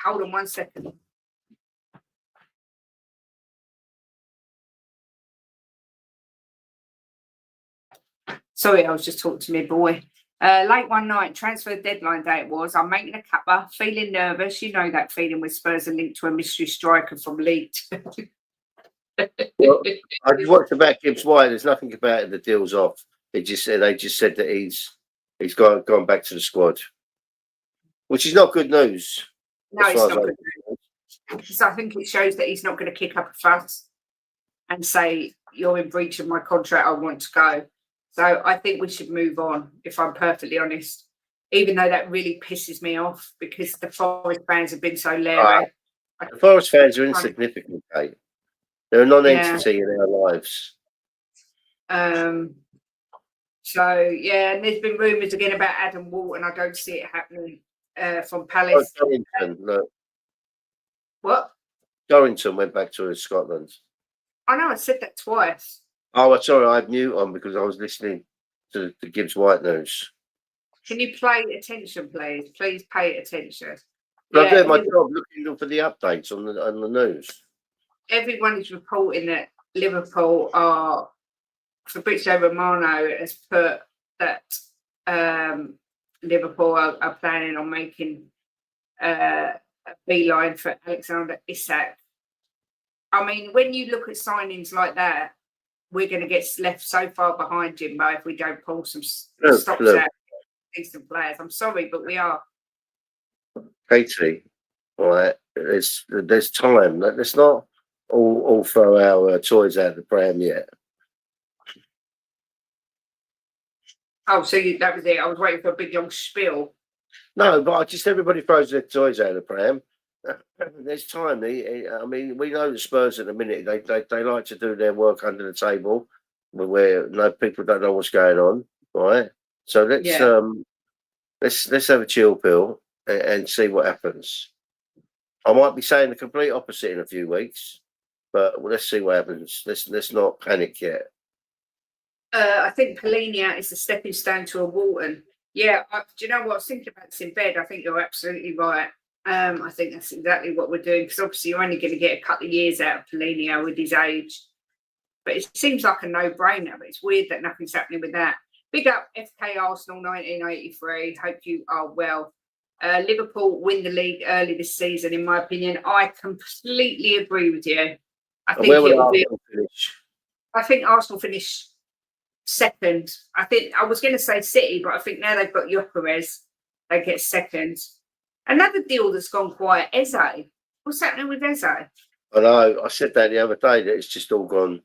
hold on 1 second. Sorry, I was just talking to my boy. Late one night, transfer deadline day it was. I'm making a cuppa, feeling nervous. You know that feeling with Spurs are linked to a mystery striker from Leeds. Well, I just watched about Gibbs White. There's nothing about it. The deal's off. They just said that he's gone back to the squad, which is not good news. No, it's not good news. Because I think it shows that he's not going to kick up a fuss and say, you're in breach of my contract, I want to go. So I think we should move on, if I'm perfectly honest, even though that really pisses me off because the Forest fans have been so leery. The Forest fans are insignificant, Kate. They're a non-entity in our lives. So, yeah, and there's been rumours again about Adam Walton. I don't see it happening from Palace. Look. What? Dorrington went back to Scotland. I know, I said that twice. Oh, sorry, I had mute on because I was listening to the Gibbs White news. Can you pay attention, please? Please pay attention. I'm doing my job looking for the updates on the news. Everyone is reporting that Liverpool are, Fabrizio Romano has put that Liverpool are planning on making a beeline for Alexander Isak. I mean, when you look at signings like that, we're going to get left so far behind, Jimbo, if we don't pull some stops out decent players. I'm sorry, but we are. Katie, all right, there's time. Let's not all throw our toys out of the pram yet. Oh, so that was it. I was waiting for a big long spiel. No, but everybody throws their toys out of the pram. There's time. I mean, we know the Spurs at the minute. They like to do their work under the table, where no people don't know what's going on, right? So let's have a chill pill and see what happens. I might be saying the complete opposite in a few weeks, but let's see what happens. Let's not panic yet. I think Polinia is the stepping stone to a Walton. Yeah, do you know what? I was thinking about this in bed. I think you're absolutely right. I think that's exactly what we're doing because obviously you're only going to get a couple of years out of Polinia with his age. But it seems like a no-brainer, but it's weird that nothing's happening with that. Big up FK Arsenal 1983. Hope you are well. Liverpool win the league early this season, in my opinion. I completely agree with you. I think Arsenal finish second. I was going to say City, but I think now they've got Gyökeres, they get second. Another deal that's gone quiet, Eze. What's happening with Eze? I know. I said that the other day that it's just all gone.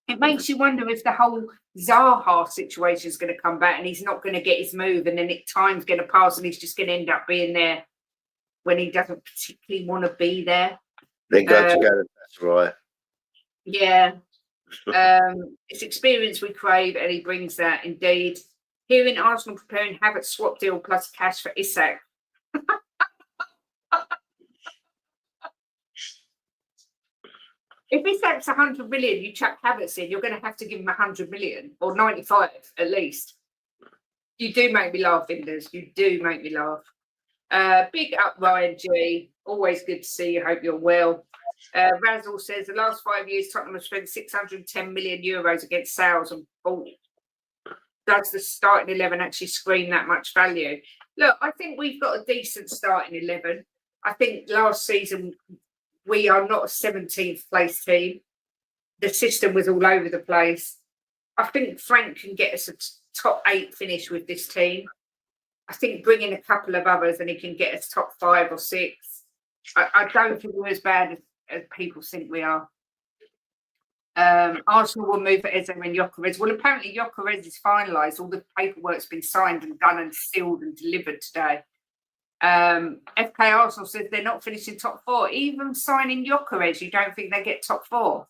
It makes you wonder if the whole Zaha situation is going to come back and he's not going to get his move, and then time's going to pass and he's just going to end up being there when he doesn't particularly want to be there. Then go to Galatasaray. Yeah. It's experience we crave, and he brings that indeed. Hearing Arsenal preparing Havertz swap deal plus cash for Isak. If Isak's 100 million, you chuck Havertz in, you're going to have to give him 100 million or 95 at least. You do make me laugh, Vinders. You do make me laugh. Big up, Ryan G. Always good to see you. Hope you're well. Razzle says the last 5 years, Tottenham have spent 610 million euros against sales and bought. Does the starting 11 actually scream that much value? Look, I think we've got a decent starting 11. I think last season we are not a 17th place team. The system was all over the place. I think Frank can get us a top 8 finish with this team. I think bringing a couple of others and he can get us top 5 or 6. I don't think we're as bad as people think we are. Arsenal will move for Eze and Gyökeres. Well, apparently Gyökeres is finalised. All the paperwork's been signed and done and sealed and delivered today. FK Arsenal says they're not finishing top 4. Even signing Gyökeres, you don't think they get top 4?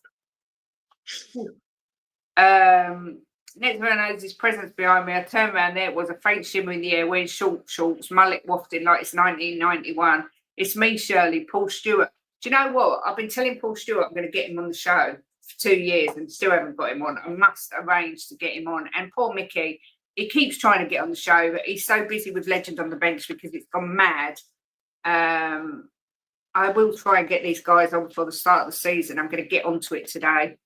Next man knows his presence behind me. I turned around, there it was a faint shimmer in the air, wearing short shorts, mullet wafting like it's 1991. It's me, Shirley, Paul Stewart. Do you know what? I've been telling Paul Stewart I'm going to get him on the show for 2 years and still haven't got him on. I must arrange to get him on. And poor Mickey, he keeps trying to get on the show, but he's so busy with Legend on the Bench because it's gone mad. I will try and get these guys on before the start of the season. I'm going to get onto it today.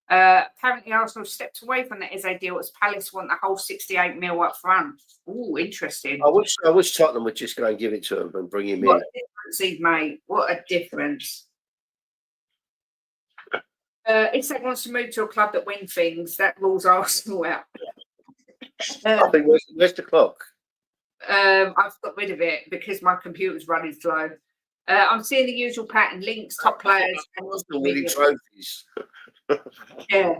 Apparently Arsenal stepped away from the Eze deal as Palace want the whole 68 mil up front. Oh, interesting. I wish Tottenham would just go and give it to him and bring him What in. a difference, mate. What a difference. Isak wants to move to a club that wins things. That rules Arsenal out. I think where's the clock? I've got rid of it because my computer's running slow. I'm seeing the usual pattern: links, top players, and winning trophies. Yeah.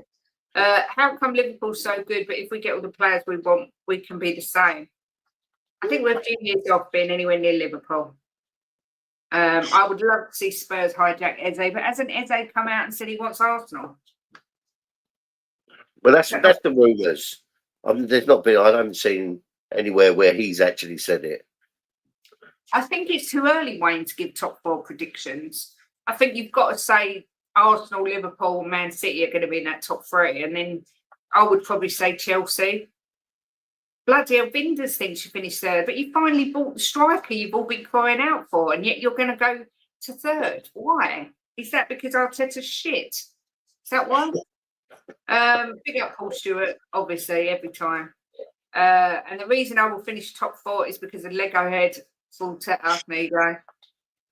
How come Liverpool's so good, but if we get all the players we want, we can be the same? I think we're a few years off being anywhere near Liverpool. I would love to see Spurs hijack Eze, but hasn't Eze come out and said he wants Arsenal? Well, that's the rumours. There's not been. I haven't seen anywhere where he's actually said it. I think it's too early, Wayne, to give top 4 predictions. I think you've got to say Arsenal, Liverpool, Man City are going to be in that top 3, and then I would probably say Chelsea. Bloody hell, Vinders thinks you finished 3rd, but you finally bought the striker you've all been crying out for, and yet you're going to go to 3rd. Why? Is that because Arteta's shit? Is that why? Big up Paul Stewart, obviously, every time. And the reason I will finish top 4 is because of Lego Head. Full There you go.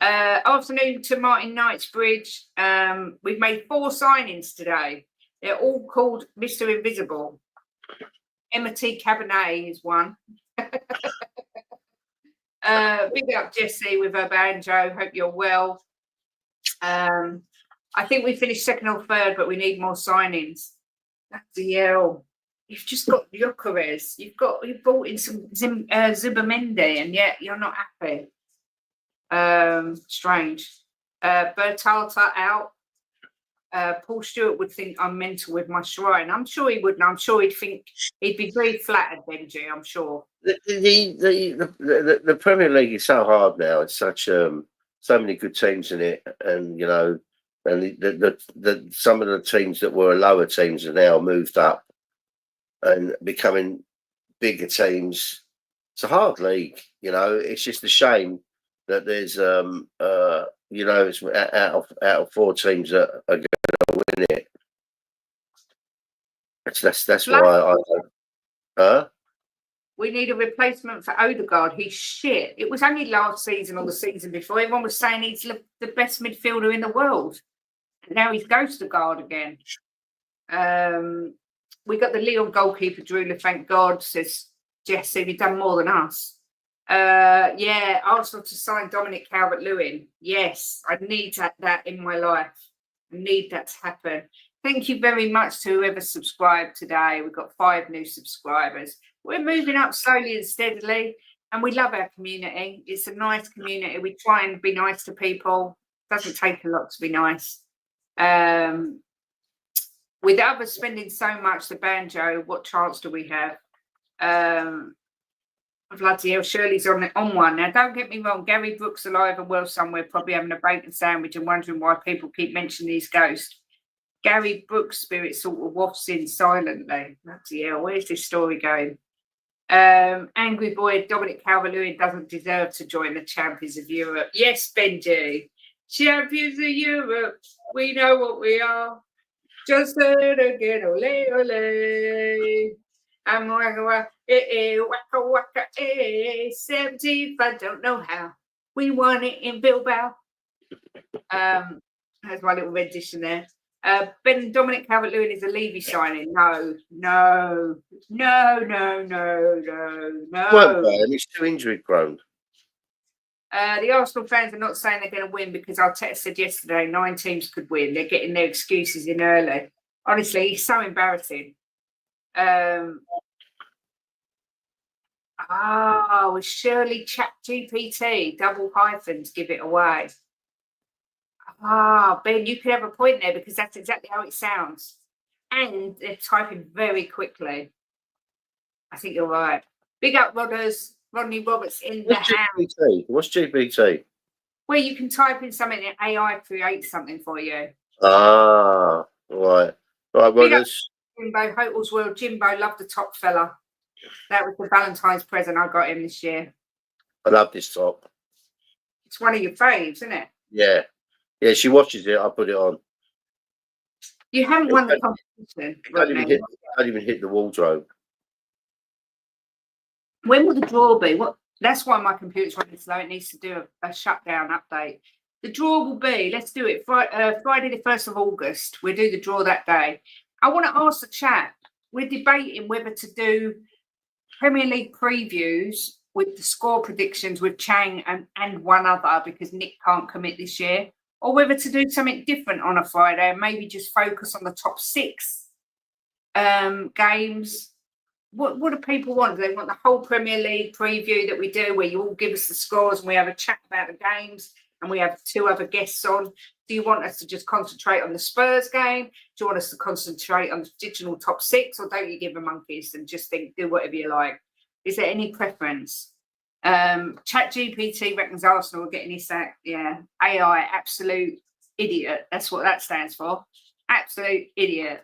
Afternoon to Martin Knightsbridge. We've made 4 signings today. They're all called Mr. Invisible. Emma T. Cabernet is one. Big up Jessie with her banjo. Hope you're well. I think we finished 2nd or 3rd, but we need more signings. Bloody hell. You've just got Gyökeres. You've brought in some Zubimendi, and yet you're not happy. Strange. Bertalta out. Paul Stewart would think I'm mental with my shrine. I'm sure he wouldn't. I'm sure he'd be very flattered, Benji. I'm sure. The Premier League is so hard now. It's such so many good teams in it, and and some of the teams that were lower teams are now moved up and becoming bigger teams. It's a hard league. It's just a shame that there's it's out of 4 teams that are going to win it. That's why we need a replacement for Odegaard. He's shit. It was only last season or the season before everyone was saying he's the best midfielder in the world, and now he's Ghost-Odegaard again. We got the Lyon goalkeeper Drula, thank God, says Jesse. We've done more than us. Arsenal to sign Dominic Calvert-Lewin. Yes, I need that in my life. I need that to happen. Thank you very much to whoever subscribed today. We've got 5 new subscribers. We're moving up slowly and steadily, and we love our community. It's a nice community. We try and be nice to people. Doesn't take a lot to be nice. With others spending so much, the banjo, what chance do we have? Bloody hell, Shirley's on one. Now, don't get me wrong, Gary Brooks alive and well somewhere, probably having a bacon sandwich and wondering why people keep mentioning his ghost. Gary Brooks' spirit sort of wafts in silently. Bloody hell, where's this story going? Angry boy Dominic Calvert-Lewin doesn't deserve to join the Champions of Europe. Yes, Benji. Champions of Europe, we know what we are. Just heard again, ole, ole. I'm waka waka, 75, don't know how. We won it in Bilbao. That's my little rendition there. Dominic Calvert-Lewin is a Levy signing. No. Won't buy him. He's too injury prone. The Arsenal fans are not saying they're going to win because Arteta said yesterday 9 teams could win. They're getting their excuses in early. Honestly, he's so embarrassing. With Shirley ChatGPT, double hyphens, give it away. Ben, you could have a point there because that's exactly how it sounds. And they're typing very quickly. I think you're right. Big up, Rodders. Rodney Roberts in the house. What's GPT? Where you can type in something and AI creates something for you. Right. Right, Rodders. Jimbo, Hotels World. Jimbo, love the top fella. That was the Valentine's present I got him this year. I love this top. It's one of your faves, isn't it? Yeah. Yeah, she watches it. I put it on. You haven't won the competition. Can't even hit the wardrobe. When will the draw be? That's why my computer's running slow. It needs to do a shutdown update. The draw will be, let's do it, Friday the 1st of August. We'll do the draw that day. I want to ask the chat. We're debating whether to do Premier League previews with the score predictions with Chang and one other because Nick can't commit this year, or whether to do something different on a Friday and maybe just focus on the top 6 games. What do people want? Do they want the whole Premier League preview that we do where you all give us the scores and we have a chat about the games and we have 2 other guests on? Do you want us to just concentrate on the Spurs game? Do you want us to concentrate on the digital top 6, or don't you give a monkeys and just do whatever you like? Is there any preference? ChatGPT reckons Arsenal are getting his sack. Yeah, AI, absolute idiot. That's what that stands for. Absolute idiot.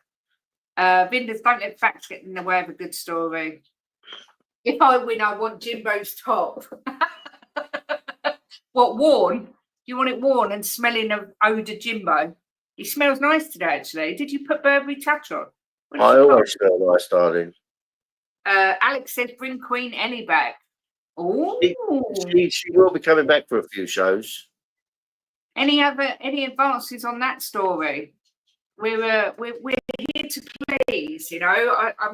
Vinders, don't let facts get in the way of a good story. If I win, I want Jimbo's top. What, worn? You want it worn and smelling of Eau de Jimbo? He smells nice today, actually. Did you put Burberry touch on? I always smell nice, darling. Alex says, bring Queen Ellie back. Oh, she will be coming back for a few shows. Any advances on that story? We're here to please, you know. I'm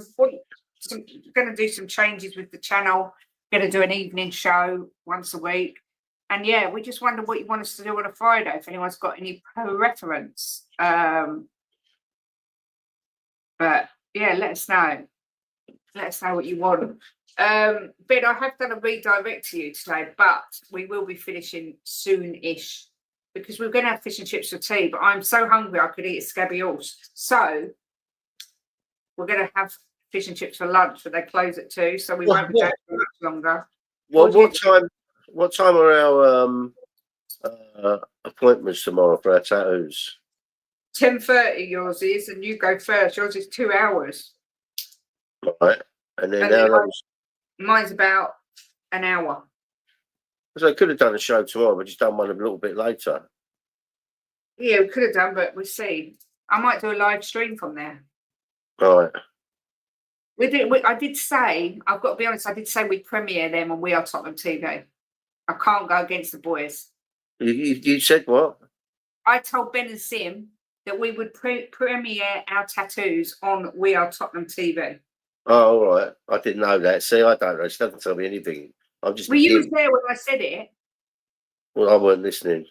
going to do some changes with the channel. Going to do an evening show once a week, and yeah, we just wonder what you want us to do on a Friday. If anyone's got any preference, but yeah, let us know. Let us know what you want. Ben, I have done a redirect to you today, but we will be finishing soon-ish because we're going to have fish and chips for tea, but I'm so hungry I could eat a scabby horse. So we're going to have fish and chips for lunch, but they close at 2, so we won't be going for much longer. Well, what time are our appointments tomorrow for our tattoos? 10:30 yours is, and you go first. Yours is 2 hours. Right. And then mine's about an hour. So I could have done a show tomorrow, but just done one a little bit later. Yeah, we could have done, but we'll see. I might do a live stream from there. Right. I did say, I've got to be honest, I did say we'd premiere them on We Are Tottenham TV. I can't go against the boys. You said what? I told Ben and Sim that we would premiere our tattoos on We Are Tottenham TV. Oh, all right. I didn't know that. See, I don't know. She doesn't tell me anything. I'm just. Well, you was there when I said it. Well, I weren't listening.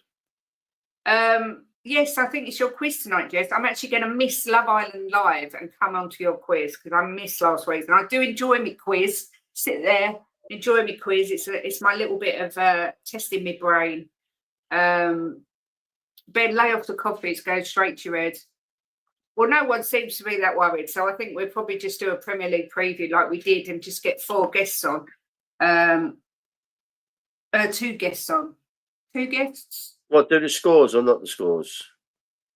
Yes, I think it's your quiz tonight, Jess. I'm actually going to miss Love Island Live and come on to your quiz because I missed last week. And I do enjoy my quiz. Sit there, enjoy my quiz. It's my little bit of testing my brain. Ben, lay off the coffee. It's going straight to your head. Well, no one seems to be that worried. So I think we'll probably just do a Premier League preview like we did and just get 4 guests on. 2 guests on. 2 guests. What, do the scores or not the scores?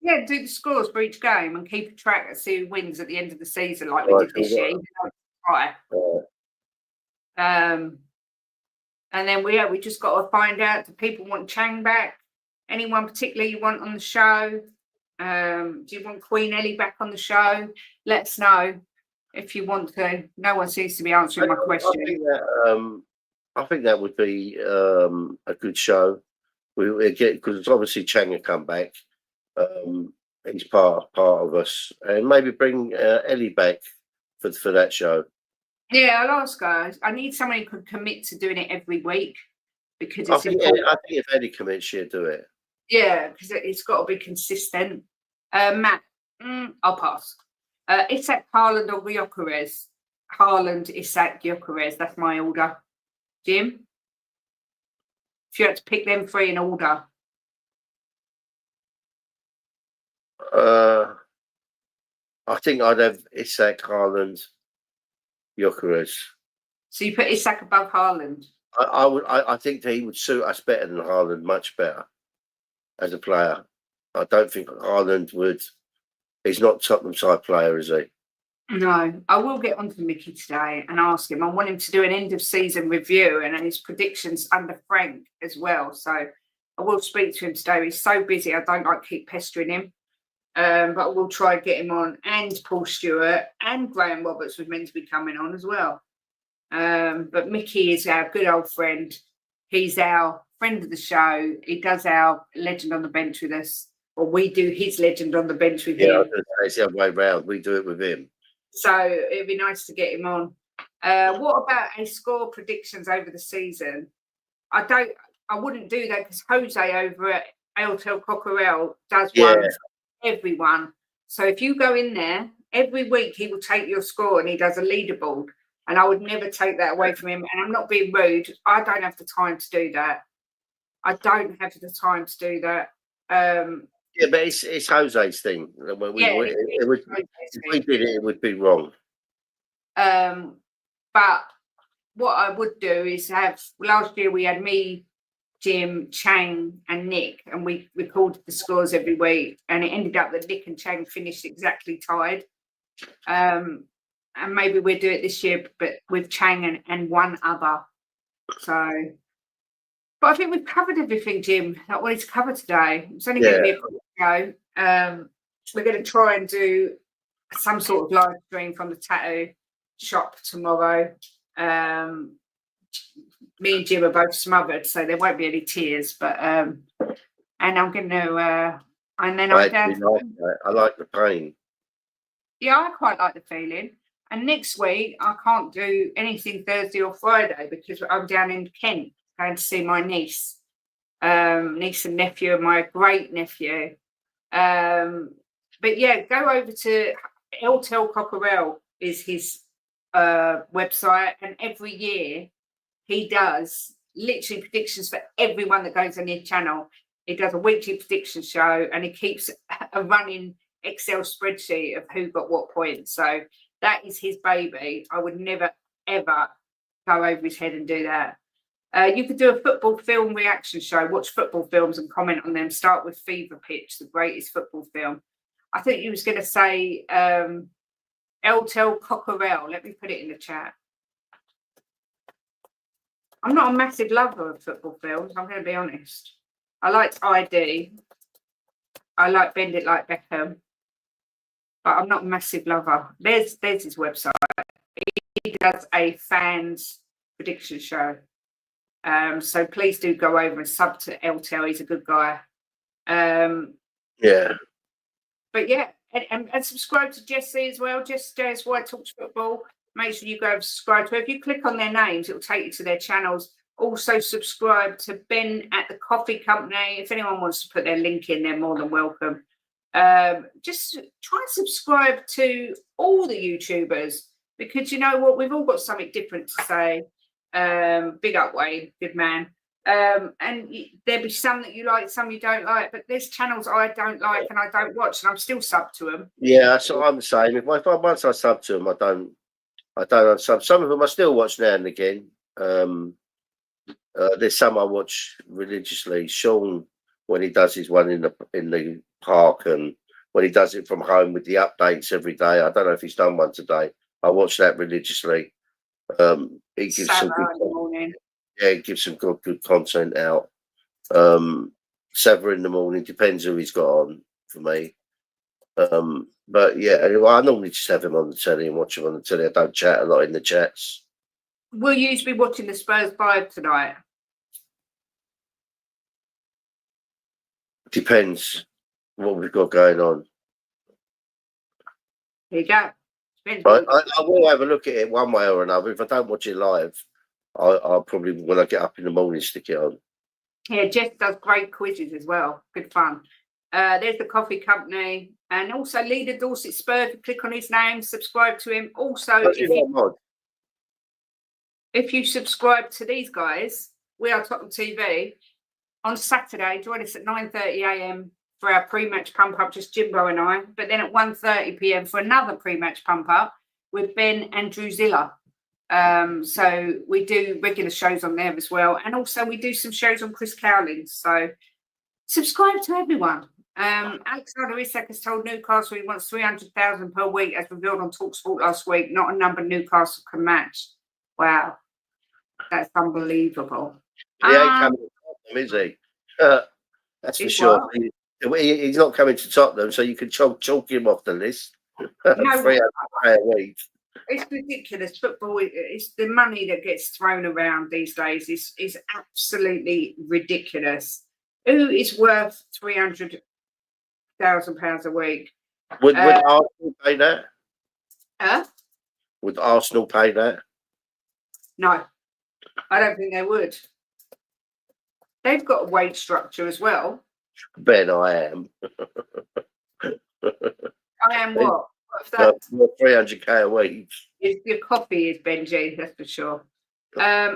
Yeah, do the scores for each game and keep a track and see who wins at the end of the season like we did this year. Even though it's higher. And then we just got to find out, do people want Chang back? Anyone particularly you want on the show? Do you want Queen Ellie back on the show? Let us know if you want to. No one seems to be answering my question. I think that would be a good show. We get, because obviously Chang will come back. He's part of us, and maybe bring Ellie back for that show. Yeah, I'll ask her. I need someone who could commit to doing it every week because I think if Ellie commits, she'll do it. Yeah, because it's got to be consistent. Matt, I'll pass. Isak, Haaland or Gyökeres? Haaland, Isak, Gyökeres. That's my order. Jim? If you had to pick them 3 in order. I think I'd have Isak, Haaland, Gyökeres. So you put Isak above Haaland? I think that he would suit us better than Haaland, much better as a player. I don't think Haaland would. He's not Tottenham side player, is he? No. I will get onto Mickey today and ask him. I want him to do an end of season review and his predictions under Frank as well. So I will speak to him today. He's so busy. I don't like keep pestering him. But we'll try and get him on, and Paul Stewart and Graham Roberts was meant to be coming on as well. But Mickey is our good old friend. He's our friend of the show. He does our Legend on the Bench with us, or we do his Legend on the Bench with him. Yeah, it's the other way round. We do it with him. So it'd be nice to get him on. What about a score predictions over the season? I wouldn't do that because Jose over at Eltel Cockerell does one for everyone. So if you go in there every week, he will take your score and he does a leaderboard. And I would never take that away from him. And I'm not being rude. I don't have the time to do that. Yeah, but it's Jose's thing. If we did it, it would be wrong. But what I would do is have, last year we had me, Jim, Chang and Nick, and we recorded the scores every week, and it ended up that Nick and Chang finished exactly tied. And maybe we'll do it this year, but with Chang and one other. So, but I think we've covered everything, Jim, that I wanted to cover today. It's only going to be a quick show. We're going to try and do some sort of live stream from the tattoo shop tomorrow. Me and Jim are both smothered, so there won't be any tears. But and I'm going to, and then I'm down. I like the pain. Yeah, I quite like the feeling. And next week I can't do anything Thursday or Friday because I'm down in Kent going to see my niece and nephew, and my great nephew. But yeah, go over to Eltel Cockerell is his website, and every year he does literally predictions for everyone that goes on his channel. He does a weekly prediction show, and he keeps a running Excel spreadsheet of who got what points. So that is his baby. I would never, ever go over his head and do that. You could do a football film reaction show, watch football films and comment on them. Start with Fever Pitch, the greatest football film. I think you was going to say Eltel Cockerell. Let me put it in the chat. I'm not a massive lover of football films, I'm going to be honest. I liked ID. I like Bend It Like Beckham. But I'm not a massive lover. There's his website. He does a fans prediction show. So please do go over and sub to Eltel. He's a good guy. Yeah. But yeah, and subscribe to Jessie as well. Jess White Talks Football. Make sure you go and subscribe to her. If you click on their names, it will take you to their channels. Also subscribe to Ben at the Coffee Company. If anyone wants to put their link in, they're more than welcome. Just try and subscribe to all the YouTubers, because you know what, we've all got something different to say. Big up Wayne, good man. And there'll be some that you like, some you don't like, but there's channels I don't like and I don't watch, and I'm still sub to them. Yeah, so I'm the same. If once I sub to them, I don't unsub. Some of them I still watch now and again. There's some I watch religiously. Sean, when he does his one in the park, and when he does it from home with the updates every day. I don't know if he's done one today. I watch that religiously. He gives some good, he gives some good content out. 7 in the morning, depends who he's got on for me. But yeah, anyway, I normally just have him on the telly and watch him on the telly. I don't chat a lot in the chats. Will you be watching the Spurs 5 tonight? Depends what we've got going on. There you go. But I will have a look at it one way or another. If I don't watch it live, I'll probably, when I get up in the morning, stick it on. Yeah, Jess does great quizzes as well. Good fun. There's the coffee company, and also Leader Dorset Spurs. Click on his name, subscribe to him. Also, if you subscribe to these guys, we are Tottenham TV. On Saturday, join us at 9:30 a.m. for our pre-match pump-up, just Jimbo and I. But then at 1:30 p.m. for another pre-match pump-up with Ben and Druzilla. So we do regular shows on there as well. And also we do some shows on Chris Cowlin. So subscribe to everyone. Alexander Isak has told Newcastle he wants 300,000 per week, as revealed on TalkSport last week. Not a number Newcastle can match. Wow. That's unbelievable. He ain't coming to Tottenham, is he? That's for sure. He's not coming to Tottenham, so you can chalk him off the list. No, 300 a week. It's ridiculous. Football, it's the money that gets thrown around these days is absolutely ridiculous. Who is worth £300,000 a week? Would Arsenal pay that? Would Arsenal pay that? No, I don't think they would. They've got a wage structure as well. Ben, I am. I am what? 300k a week. Your coffee is Benji, that's for sure.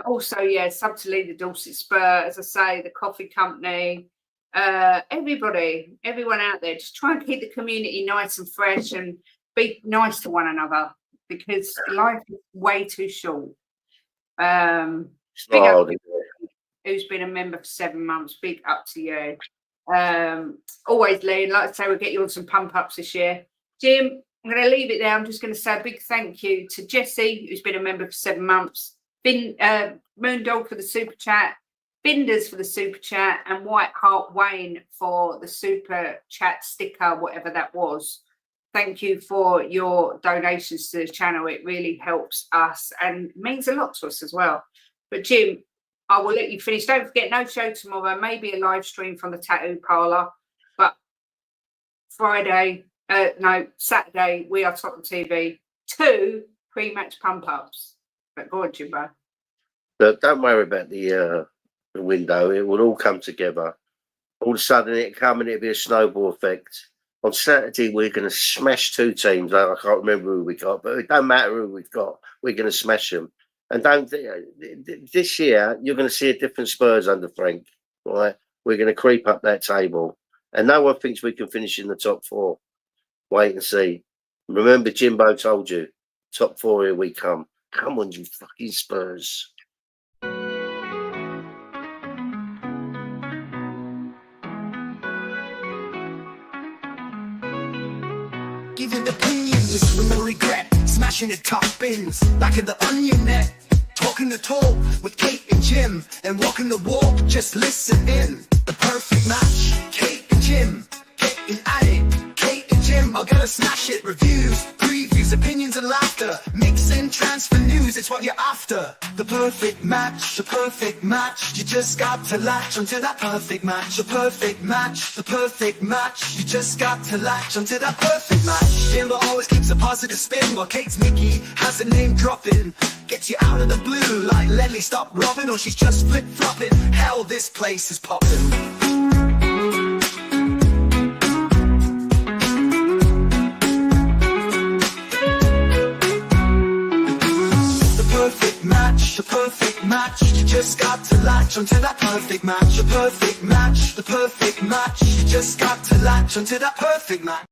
Also, yeah, sub to Lead the Dorset Spurs, as I say, the coffee company, everyone out there, just try and keep the community nice and fresh and be nice to one another, because life is way too short. Big up who's been a member for 7 months. Big up to you. Always, Lee, like I say, we'll get you on some pump ups this year. Jim, I'm going to leave it there. I'm just going to say a big thank you to Jesse, who's been a member for 7 months, Moondog for the super chat, Binders for the super chat, and White Heart Wayne for the super chat sticker, whatever that was. Thank you for your donations to the channel. It really helps us and means a lot to us as well. But Jim, I will let you finish. Don't forget, no show tomorrow. Maybe a live stream from the tattoo parlour. But Saturday, we are Tottenham TV. 2 pre-match pump-ups. But go on, Jimbo. Look, don't worry about the window. It will all come together. All of a sudden, it'll come and it'll be a snowball effect. On Saturday, we're going to smash 2 teams. I can't remember who we got, but it don't matter who we've got. We're going to smash them. And this year, you're going to see a different Spurs under Frank. Right? We're going to creep up that table. And no one thinks we can finish in the top 4. Wait and see. Remember, Jimbo told you, top 4, here we come. Come on, you fucking Spurs. Giving opinions with no regret, smashing the top bins, back in the onion net, talking the talk with Kate and Jim, and walking the walk, just listen in. The perfect match, Kate and Jim, getting at it. Kate and Jim are gonna smash it. Reviews, previews, opinions and laughter, mixing transfer news, it's what you're after. The perfect match, the perfect match. You just got to latch onto that perfect match. The perfect match, the perfect match. You just got to latch onto that perfect match. Jimbo always keeps a positive spin, while Kate's Mickey has the name dropping. Gets you out of the blue like Lenny, stop robbing, or she's just flip-flopping. Hell, this place is popping. perfect match, the perfect match. You just got to latch onto that perfect match, the perfect match, the perfect match. You just got to latch onto that perfect match.